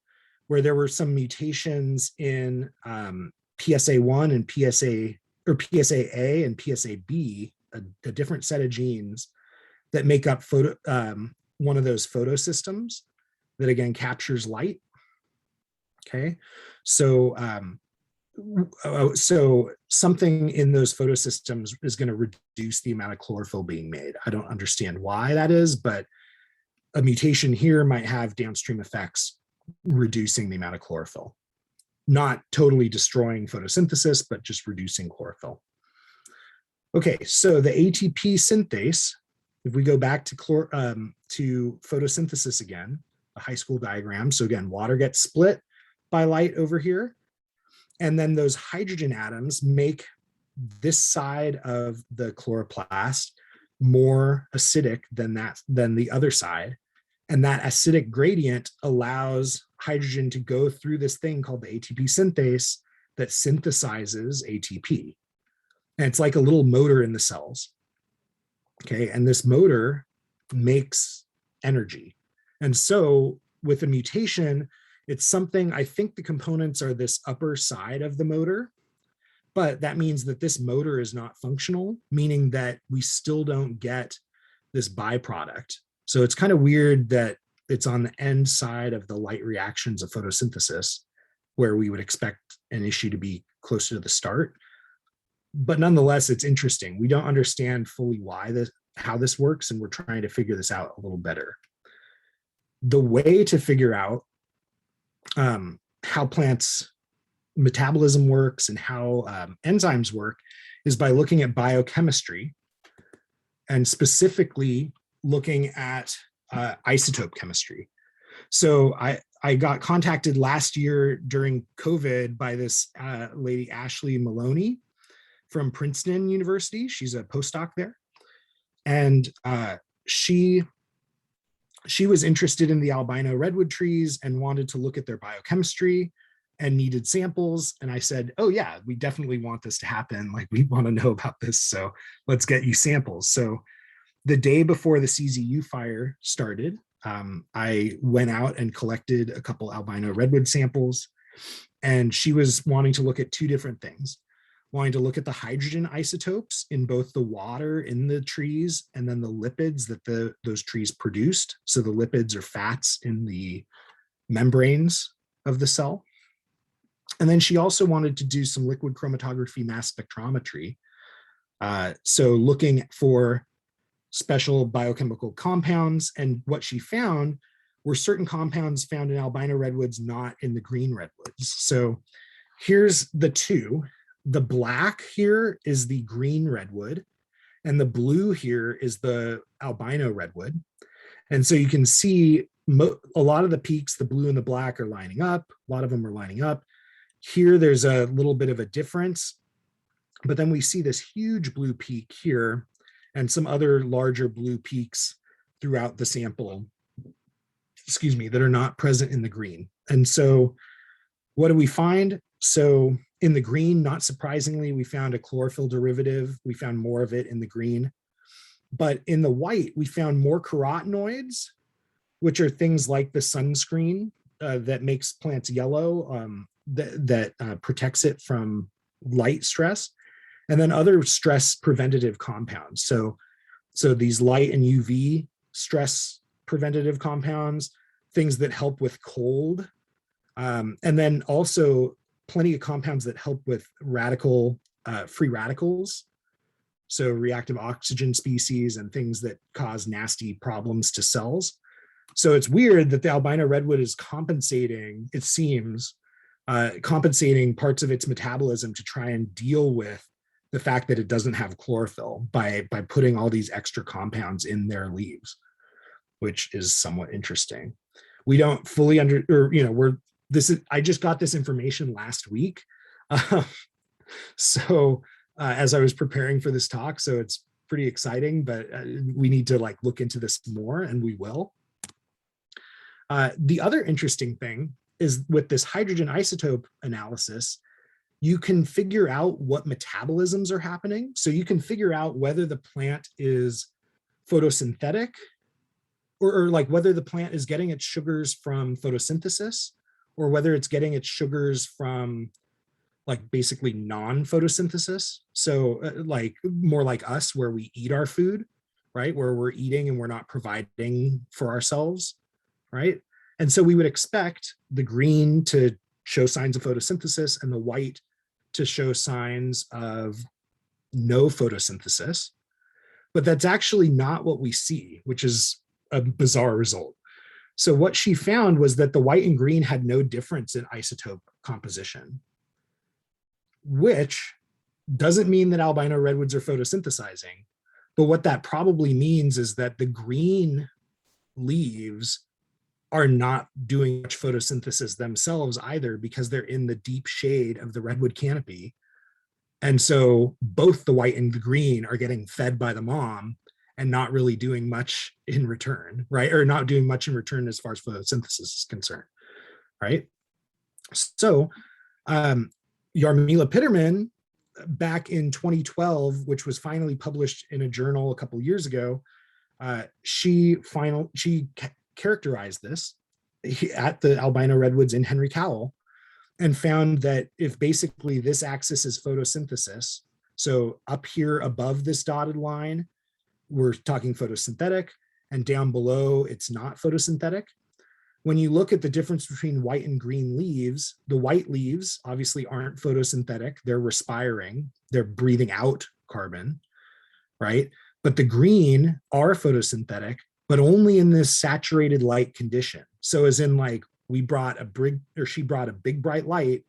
where there were some mutations in PSA1 and PSAA and PSAB, a different set of genes that make up one of those photosystems that again captures light. Okay, so something in those photosystems is going to reduce the amount of chlorophyll being made. I don't understand why that is, but a mutation here might have downstream effects, reducing the amount of chlorophyll. Not totally destroying photosynthesis, but just reducing chlorophyll. Okay, so the ATP synthase, if we go back to photosynthesis again, a high school diagram. So again, water gets split by light over here. And then those hydrogen atoms make this side of the chloroplast more acidic than the other side. And that acidic gradient allows hydrogen to go through this thing called the ATP synthase that synthesizes ATP. And it's like a little motor in the cells. Okay, and this motor makes energy. And so with a mutation, it's something, I think the components are this upper side of the motor, but that means that this motor is not functional, meaning that we still don't get this byproduct. So it's kind of weird that it's on the end side of the light reactions of photosynthesis, where we would expect an issue to be closer to the start. But nonetheless, it's interesting. We don't understand fully how this works, and we're trying to figure this out a little better. The way to figure out how plants' metabolism works and how enzymes work is by looking at biochemistry, and specifically looking at isotope chemistry. So I got contacted last year during COVID by this lady, Ashley Maloney from Princeton University. She's a postdoc there. And she was interested in the albino redwood trees and wanted to look at their biochemistry. and needed samples. And I said, oh yeah, we definitely want this to happen. Like, we want to know about this. So let's get you samples. So the day before the CZU fire started, I went out and collected a couple albino redwood samples, and she was wanting to look at two different things, wanting to look at the hydrogen isotopes in both the water in the trees and then the lipids that those trees produced. So the lipids are fats in the membranes of the cell. And then she also wanted to do some liquid chromatography mass spectrometry. So looking for special biochemical compounds, and what she found were certain compounds found in albino redwoods, not in the green redwoods. So here's the two. The black here is the green redwood, and the blue here is the albino redwood. And so you can see a lot of the peaks, the blue and the black, are lining up. A lot of them are lining up. Here, there's a little bit of a difference, but then we see this huge blue peak here and some other larger blue peaks throughout the sample, excuse me, that are not present in the green. And so what do we find? So in the green, not surprisingly, we found a chlorophyll derivative. We found more of it in the green. But in the white, we found more carotenoids, which are things like the sunscreen that makes plants yellow, that protects it from light stress, and then other stress preventative compounds. So these light and UV stress preventative compounds, things that help with cold, and then also plenty of compounds that help with free radicals. So reactive oxygen species and things that cause nasty problems to cells. So it's weird that the albino redwood is compensating, it seems, compensating parts of its metabolism to try and deal with the fact that it doesn't have chlorophyll by putting all these extra compounds in their leaves, which is somewhat interesting. We don't fully I just got this information last week. As I was preparing for this talk, so it's pretty exciting, but we need to look into this more, and we will. The other interesting thing is with this hydrogen isotope analysis, you can figure out what metabolisms are happening. So you can figure out whether the plant is photosynthetic or whether the plant is getting its sugars from photosynthesis, or whether it's getting its sugars from basically non-photosynthesis. So more like us, where we eat our food, right? Where we're eating and we're not providing for ourselves, right? And so we would expect the green to show signs of photosynthesis and the white to show signs of no photosynthesis. But that's actually not what we see, which is a bizarre result. So what she found was that the white and green had no difference in isotope composition, which doesn't mean that albino redwoods are photosynthesizing. But what that probably means is that the green leaves are not doing much photosynthesis themselves either, because they're in the deep shade of the redwood canopy. And so both the white and the green are getting fed by the mom and not really doing much in return, right? Or not doing much in return as far as photosynthesis is concerned, right? So Jarmila Pitterman, back in 2012, which was finally published in a journal a couple years ago, she characterized this at the albino redwoods in Henry Cowell, and found that if basically this axis is photosynthesis, so up here above this dotted line, we're talking photosynthetic, and down below, it's not photosynthetic. When you look at the difference between white and green leaves, the white leaves obviously aren't photosynthetic, they're respiring, they're breathing out carbon, right? But the green are photosynthetic, but only in this saturated light condition. So as in she brought a big bright light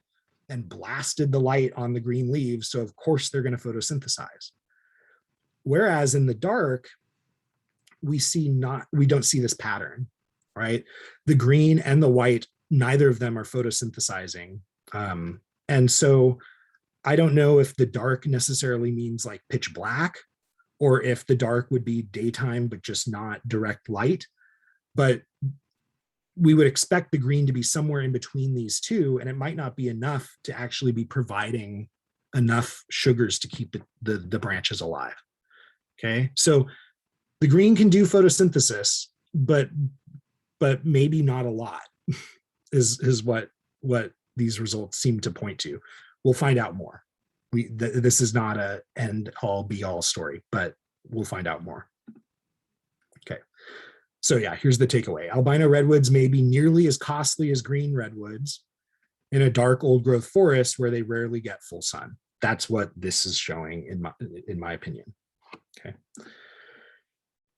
and blasted the light on the green leaves. So of course they're going to photosynthesize. Whereas in the dark, we don't see this pattern, right? The green and the white, neither of them are photosynthesizing. And so I don't know if the dark necessarily means pitch black, or if the dark would be daytime, but just not direct light. But we would expect the green to be somewhere in between these two, and it might not be enough to actually be providing enough sugars to keep the branches alive. Okay, so the green can do photosynthesis, but maybe not a lot is what these results seem to point to. We'll find out more. This is not a end all be all story, but we'll find out more. Okay. So yeah, here's the takeaway. Albino redwoods may be nearly as costly as green redwoods in a dark old growth forest where they rarely get full sun. That's what this is showing in my opinion. Okay.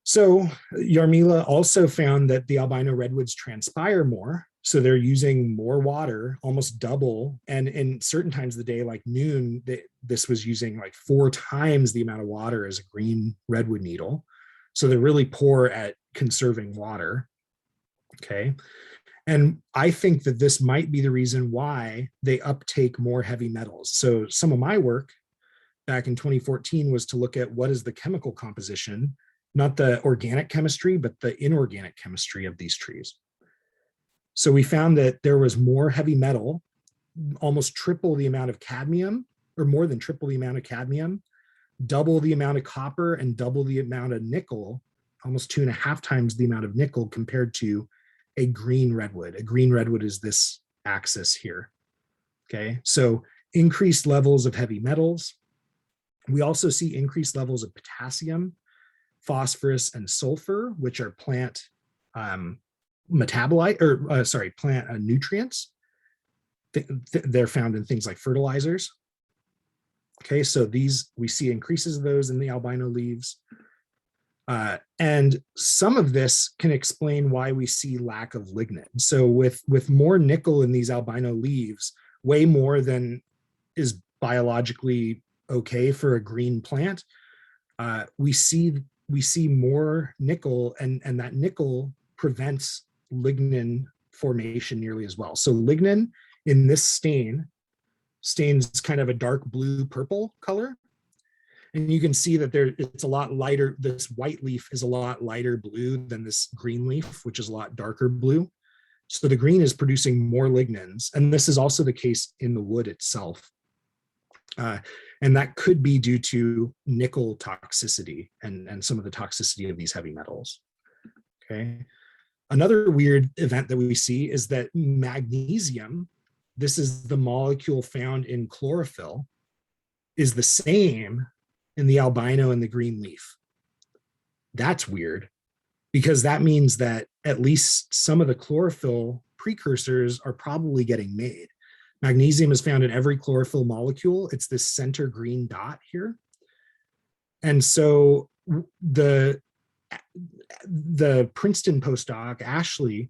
So Jarmila also found that the albino redwoods transpire more. So they're using more water, almost double. And in certain times of the day, like noon, this was using like 4 times the amount of water as a green redwood needle. So they're really poor at conserving water. Okay. And I think that this might be the reason why they uptake more heavy metals. So some of my work back in 2014 was to look at what is the chemical composition, not the organic chemistry, but the inorganic chemistry of these trees. So we found that there was more heavy metal, almost triple the amount of cadmium, or more than triple the amount of cadmium, double the amount of copper, and double the amount of nickel, almost 2.5 times the amount of nickel compared to a green redwood. A green redwood is this axis here. Okay, so increased levels of heavy metals. We also see increased levels of potassium, phosphorus, and sulfur, which are plant metabolite, or plant nutrients. They're found in things like fertilizers. Okay, so these, we see increases of those in the albino leaves. And some of this can explain why we see lack of lignin. So with more nickel in these albino leaves, way more than is biologically okay for a green plant, we see more nickel, and that nickel prevents lignin formation nearly as well. So lignin in this stains kind of a dark blue purple color. And you can see that it's a lot lighter. This white leaf is a lot lighter blue than this green leaf, which is a lot darker blue. So the green is producing more lignins. And this is also the case in the wood itself. And that could be due to nickel toxicity and some of the toxicity of these heavy metals. Okay. Another weird event that we see is that magnesium, this is the molecule found in chlorophyll, is the same in the albino and the green leaf. That's weird, because that means that at least some of the chlorophyll precursors are probably getting made. Magnesium is found in every chlorophyll molecule. It's this center green dot here. And so the Princeton postdoc, Ashley,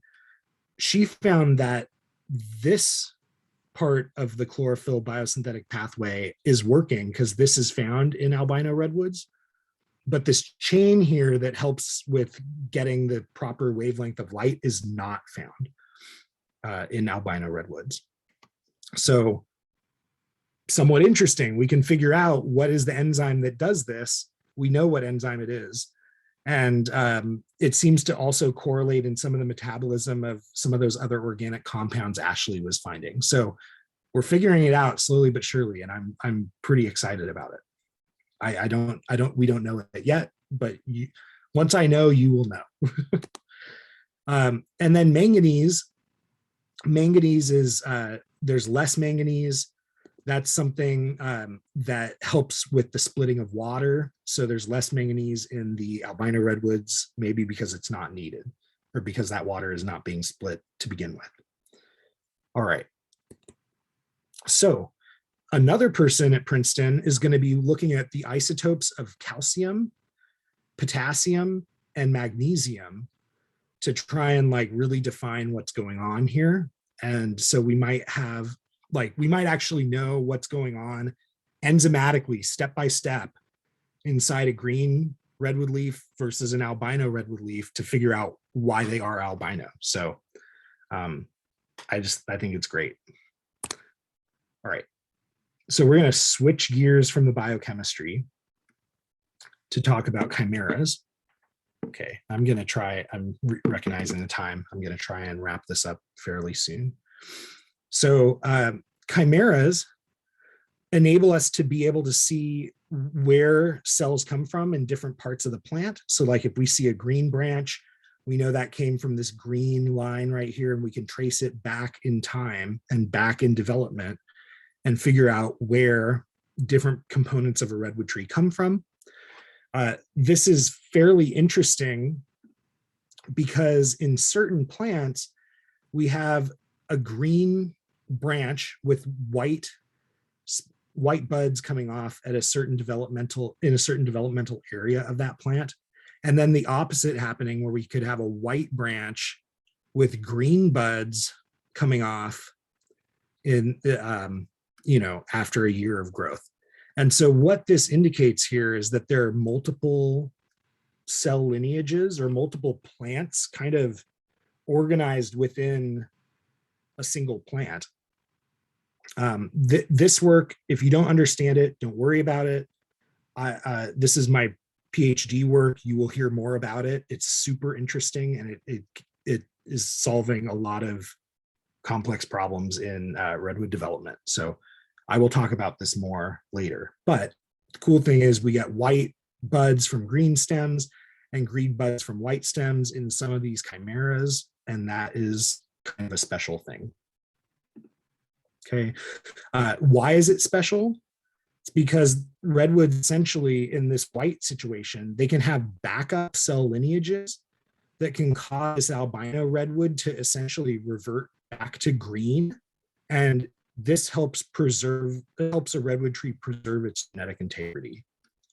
she found that this part of the chlorophyll biosynthetic pathway is working because this is found in albino redwoods. But this chain here that helps with getting the proper wavelength of light is not found in albino redwoods. So somewhat interesting. We can figure out what is the enzyme that does this. We know what enzyme it is. And it seems to also correlate in some of the metabolism of some of those other organic compounds Ashley was finding. So we're figuring it out slowly but surely, and I'm pretty excited about it. We don't know it yet, but once I know, you will know. And then manganese. Manganese is there's less manganese. That's something that helps with the splitting of water. So there's less manganese in the albino redwoods, maybe because it's not needed, or because that water is not being split to begin with. All right. So another person at Princeton is going to be looking at the isotopes of calcium, potassium, and magnesium to try and like really define what's going on here. And so we might actually know what's going on enzymatically, step by step, inside a green redwood leaf versus an albino redwood leaf to figure out why they are albino. So I think it's great. All right. So we're going to switch gears from the biochemistry to talk about chimeras. Okay, I'm recognizing the time. I'm gonna try and wrap this up fairly soon. So chimeras enable us to be able to see where cells come from in different parts of the plant. So like if we see a green branch, we know that came from this green line right here, and we can trace it back in time and back in development and figure out where different components of a redwood tree come from. This is fairly interesting because in certain plants, we have a green branch with white buds coming off at a certain developmental area of that plant. And then the opposite happening where we could have a white branch with green buds coming off in, after a year of growth. And so what this indicates here is that there are multiple cell lineages or multiple plants kind of organized within a single plant. This work, if you don't understand it, don't worry about it. This is my PhD work. You will hear more about it. It's super interesting, and it is solving a lot of complex problems in redwood development. So I will talk about this more later. But the cool thing is we get white buds from green stems and green buds from white stems in some of these chimeras, and that is kind of a special thing. Okay, why is it special? It's because redwoods essentially in this white situation, they can have backup cell lineages that can cause albino redwood to essentially revert back to green. And this helps a redwood tree preserve its genetic integrity.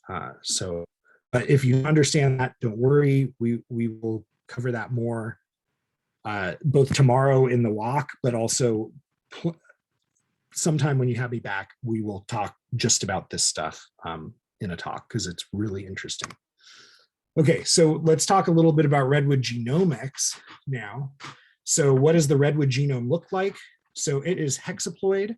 But if you understand that, don't worry, we will cover that more both tomorrow in the walk, but also sometime when you have me back, we will talk just about this stuff in a talk because it's really interesting. Okay, so let's talk a little bit about redwood genomics now. So what does the redwood genome look like? So it is hexaploid,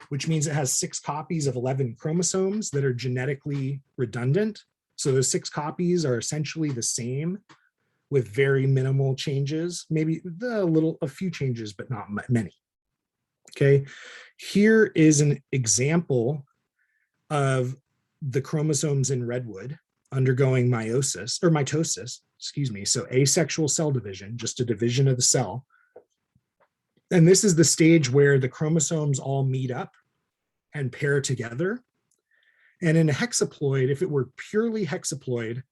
which means it has 6 copies of 11 chromosomes that are genetically redundant. So those 6 copies are essentially the same with very minimal changes, maybe a few changes, but not many. Okay, here is an example of the chromosomes in redwood undergoing mitosis, excuse me. So asexual cell division, just a division of the cell. And this is the stage where the chromosomes all meet up and pair together. And in a hexaploid, if it were purely hexaploid,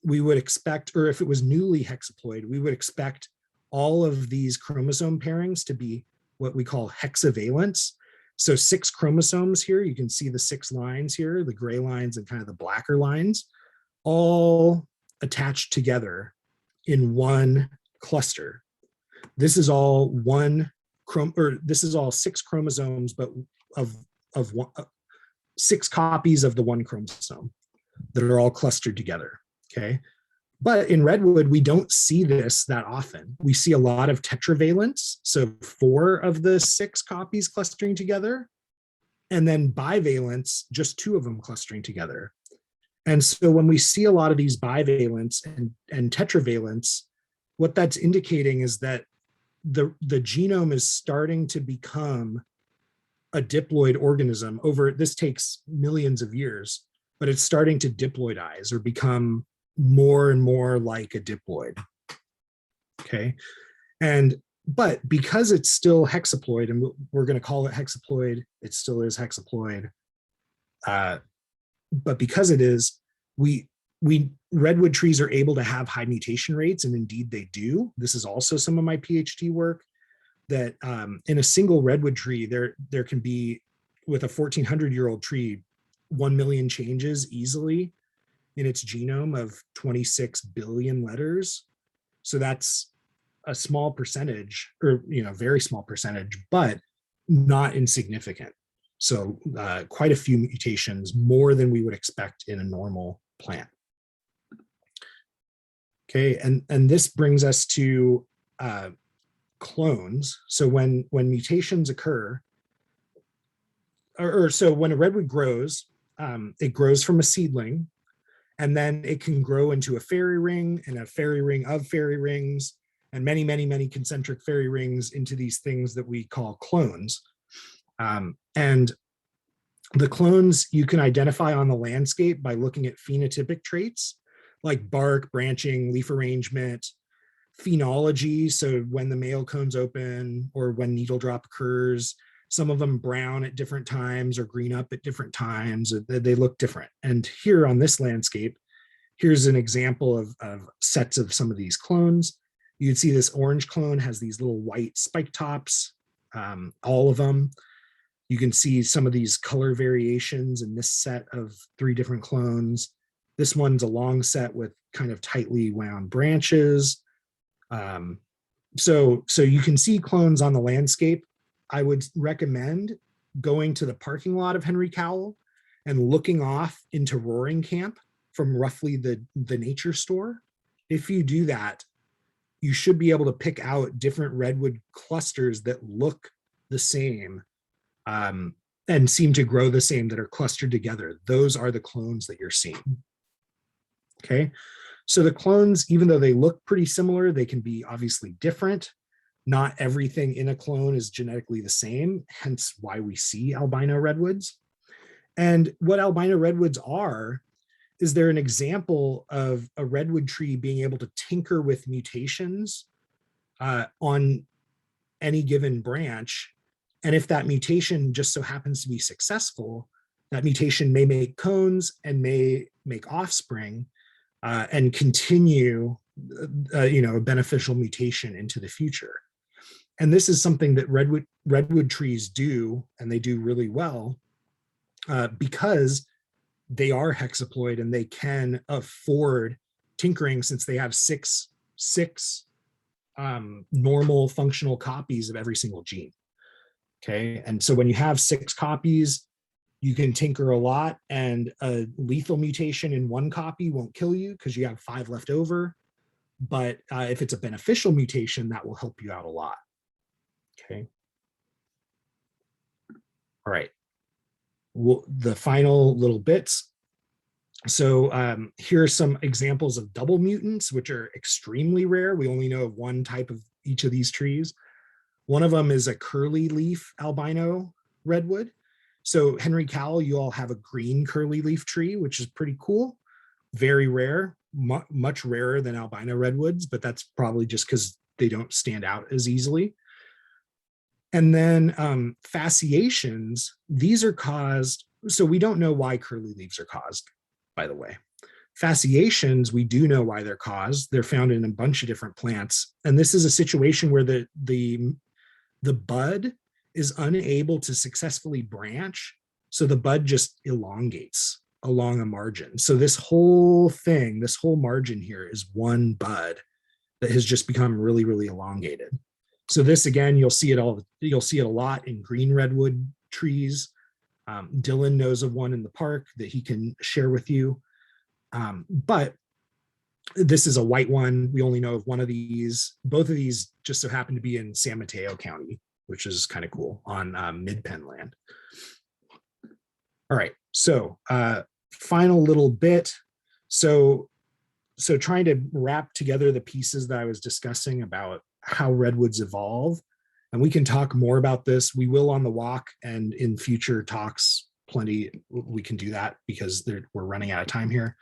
we would expect, or if it was newly hexaploid, we would expect all of these chromosome pairings to be what we call hexavalents. So 6 chromosomes here, you can see the 6 lines here, the gray lines and kind of the blacker lines, all attached together in one cluster. This is all this is all 6 chromosomes, but of 6 copies of the one chromosome that are all clustered together, okay? But in redwood, we don't see this that often. We see a lot of tetravalents, so 4 of the 6 copies clustering together, and then bivalents, just 2 of them clustering together. And so when we see a lot of these bivalents and tetravalents, what that's indicating is that the genome is starting to become a diploid organism this takes millions of years, but it's starting to diploidize or become more and more like a diploid. Okay, but because it's still hexaploid, and we're going to call it hexaploid, it still is hexaploid. But because it is, redwood trees are able to have high mutation rates, and indeed they do. This is also some of my PhD work, that in a single redwood tree, there can be, with a 1,400-year-old tree, 1 million changes easily in its genome of 26 billion letters. So that's a small percentage, or very small percentage, but not insignificant. So quite a few mutations, more than we would expect in a normal plant. Okay, and this brings us to clones. So when mutations occur, so when a redwood grows, it grows from a seedling, And then it can grow into a fairy ring and a fairy ring of fairy rings and many, many, many concentric fairy rings into these things that we call clones. And the clones you can identify on the landscape by looking at phenotypic traits like bark, branching, leaf arrangement, phenology. So when the male cones open or when needle drop occurs, some of them brown at different times or green up at different times. They look different. And here on this landscape, here's an example of sets of some of these clones. You'd see this orange clone has these little white spike tops, all of them. You can see some of these color variations in this set of 3 different clones. This one's a long set with kind of tightly wound branches. So you can see clones on the landscape. I would recommend going to the parking lot of Henry Cowell and looking off into Roaring Camp from roughly the nature store. If you do that, you should be able to pick out different redwood clusters that look the same and seem to grow the same, that are clustered together. Those are the clones that you're seeing. Okay, so the clones, even though they look pretty similar, they can be obviously different. Not everything in a clone is genetically the same, hence why we see albino redwoods. And what albino redwoods are is they're an example of a redwood tree being able to tinker with mutations on any given branch. And if that mutation just so happens to be successful, that mutation may make cones and may make offspring and continue a beneficial mutation into the future. And this is something that redwood trees do, and they do really well because they are hexaploid and they can afford tinkering, since they have six normal functional copies of every single gene. Okay, and so when you have 6 copies, you can tinker a lot, and a lethal mutation in 1 copy won't kill you because you have 5 left over. But if it's a beneficial mutation, that will help you out a lot. Okay. All right. Well, the final little bits. So here are some examples of double mutants, which are extremely rare. We only know of 1 type of each of these trees. One of them is a curly leaf albino redwood. So Henry Cowell, you all have a green curly leaf tree, which is pretty cool. Very rare, much rarer than albino redwoods, but that's probably just because they don't stand out as easily. And then fasciations, these are caused, so we don't know why curly leaves are caused, by the way. Fasciations, we do know why they're caused. They're found in a bunch of different plants. And this is a situation where the bud is unable to successfully branch. So the bud just elongates along a margin. So this whole thing, this whole margin here is 1 bud that has just become really, really elongated. So this, again, you'll see it a lot in green redwood trees. Dylan knows of one in the park that he can share with you. But this is a white one. We only know of 1 of these. Both of these just so happen to be in San Mateo County, which is kind of cool, on mid-pen land. All right, so final little bit. So trying to wrap together the pieces that I was discussing about how redwoods evolve, and we can talk more about this. We will on the walk, and in future talks, plenty, we can do that because we're running out of time here.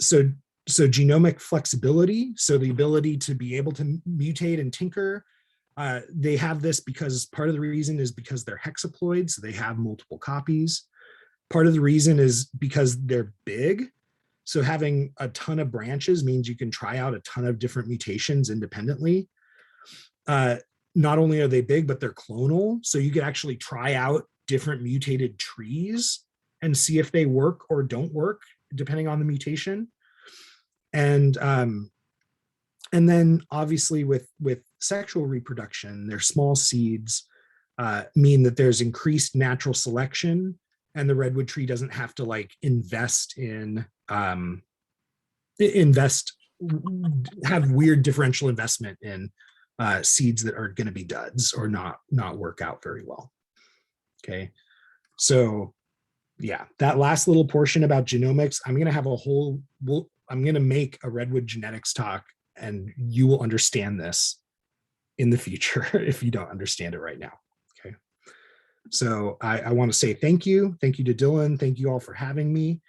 So genomic flexibility, so the ability to be able to mutate and tinker, they have this because part of the reason is because they're hexaploid, so they have multiple copies. Part of the reason is because they're big. So having a ton of branches means you can try out a ton of different mutations independently. Not only are they big, but they're clonal. So you could actually try out different mutated trees and see if they work or don't work, depending on the mutation. And then obviously with sexual reproduction, their small seeds mean that there's increased natural selection, and the redwood tree doesn't have to like have weird differential investment in seeds that are going to be duds or not work out very well. Okay, so yeah, that last little portion about genomics, I'm going to have a whole, I'm going to make a Redwood genetics talk, and you will understand this in the future if you don't understand it right now. Okay. So I want to say thank you. Thank you to Dylan. Thank you all for having me.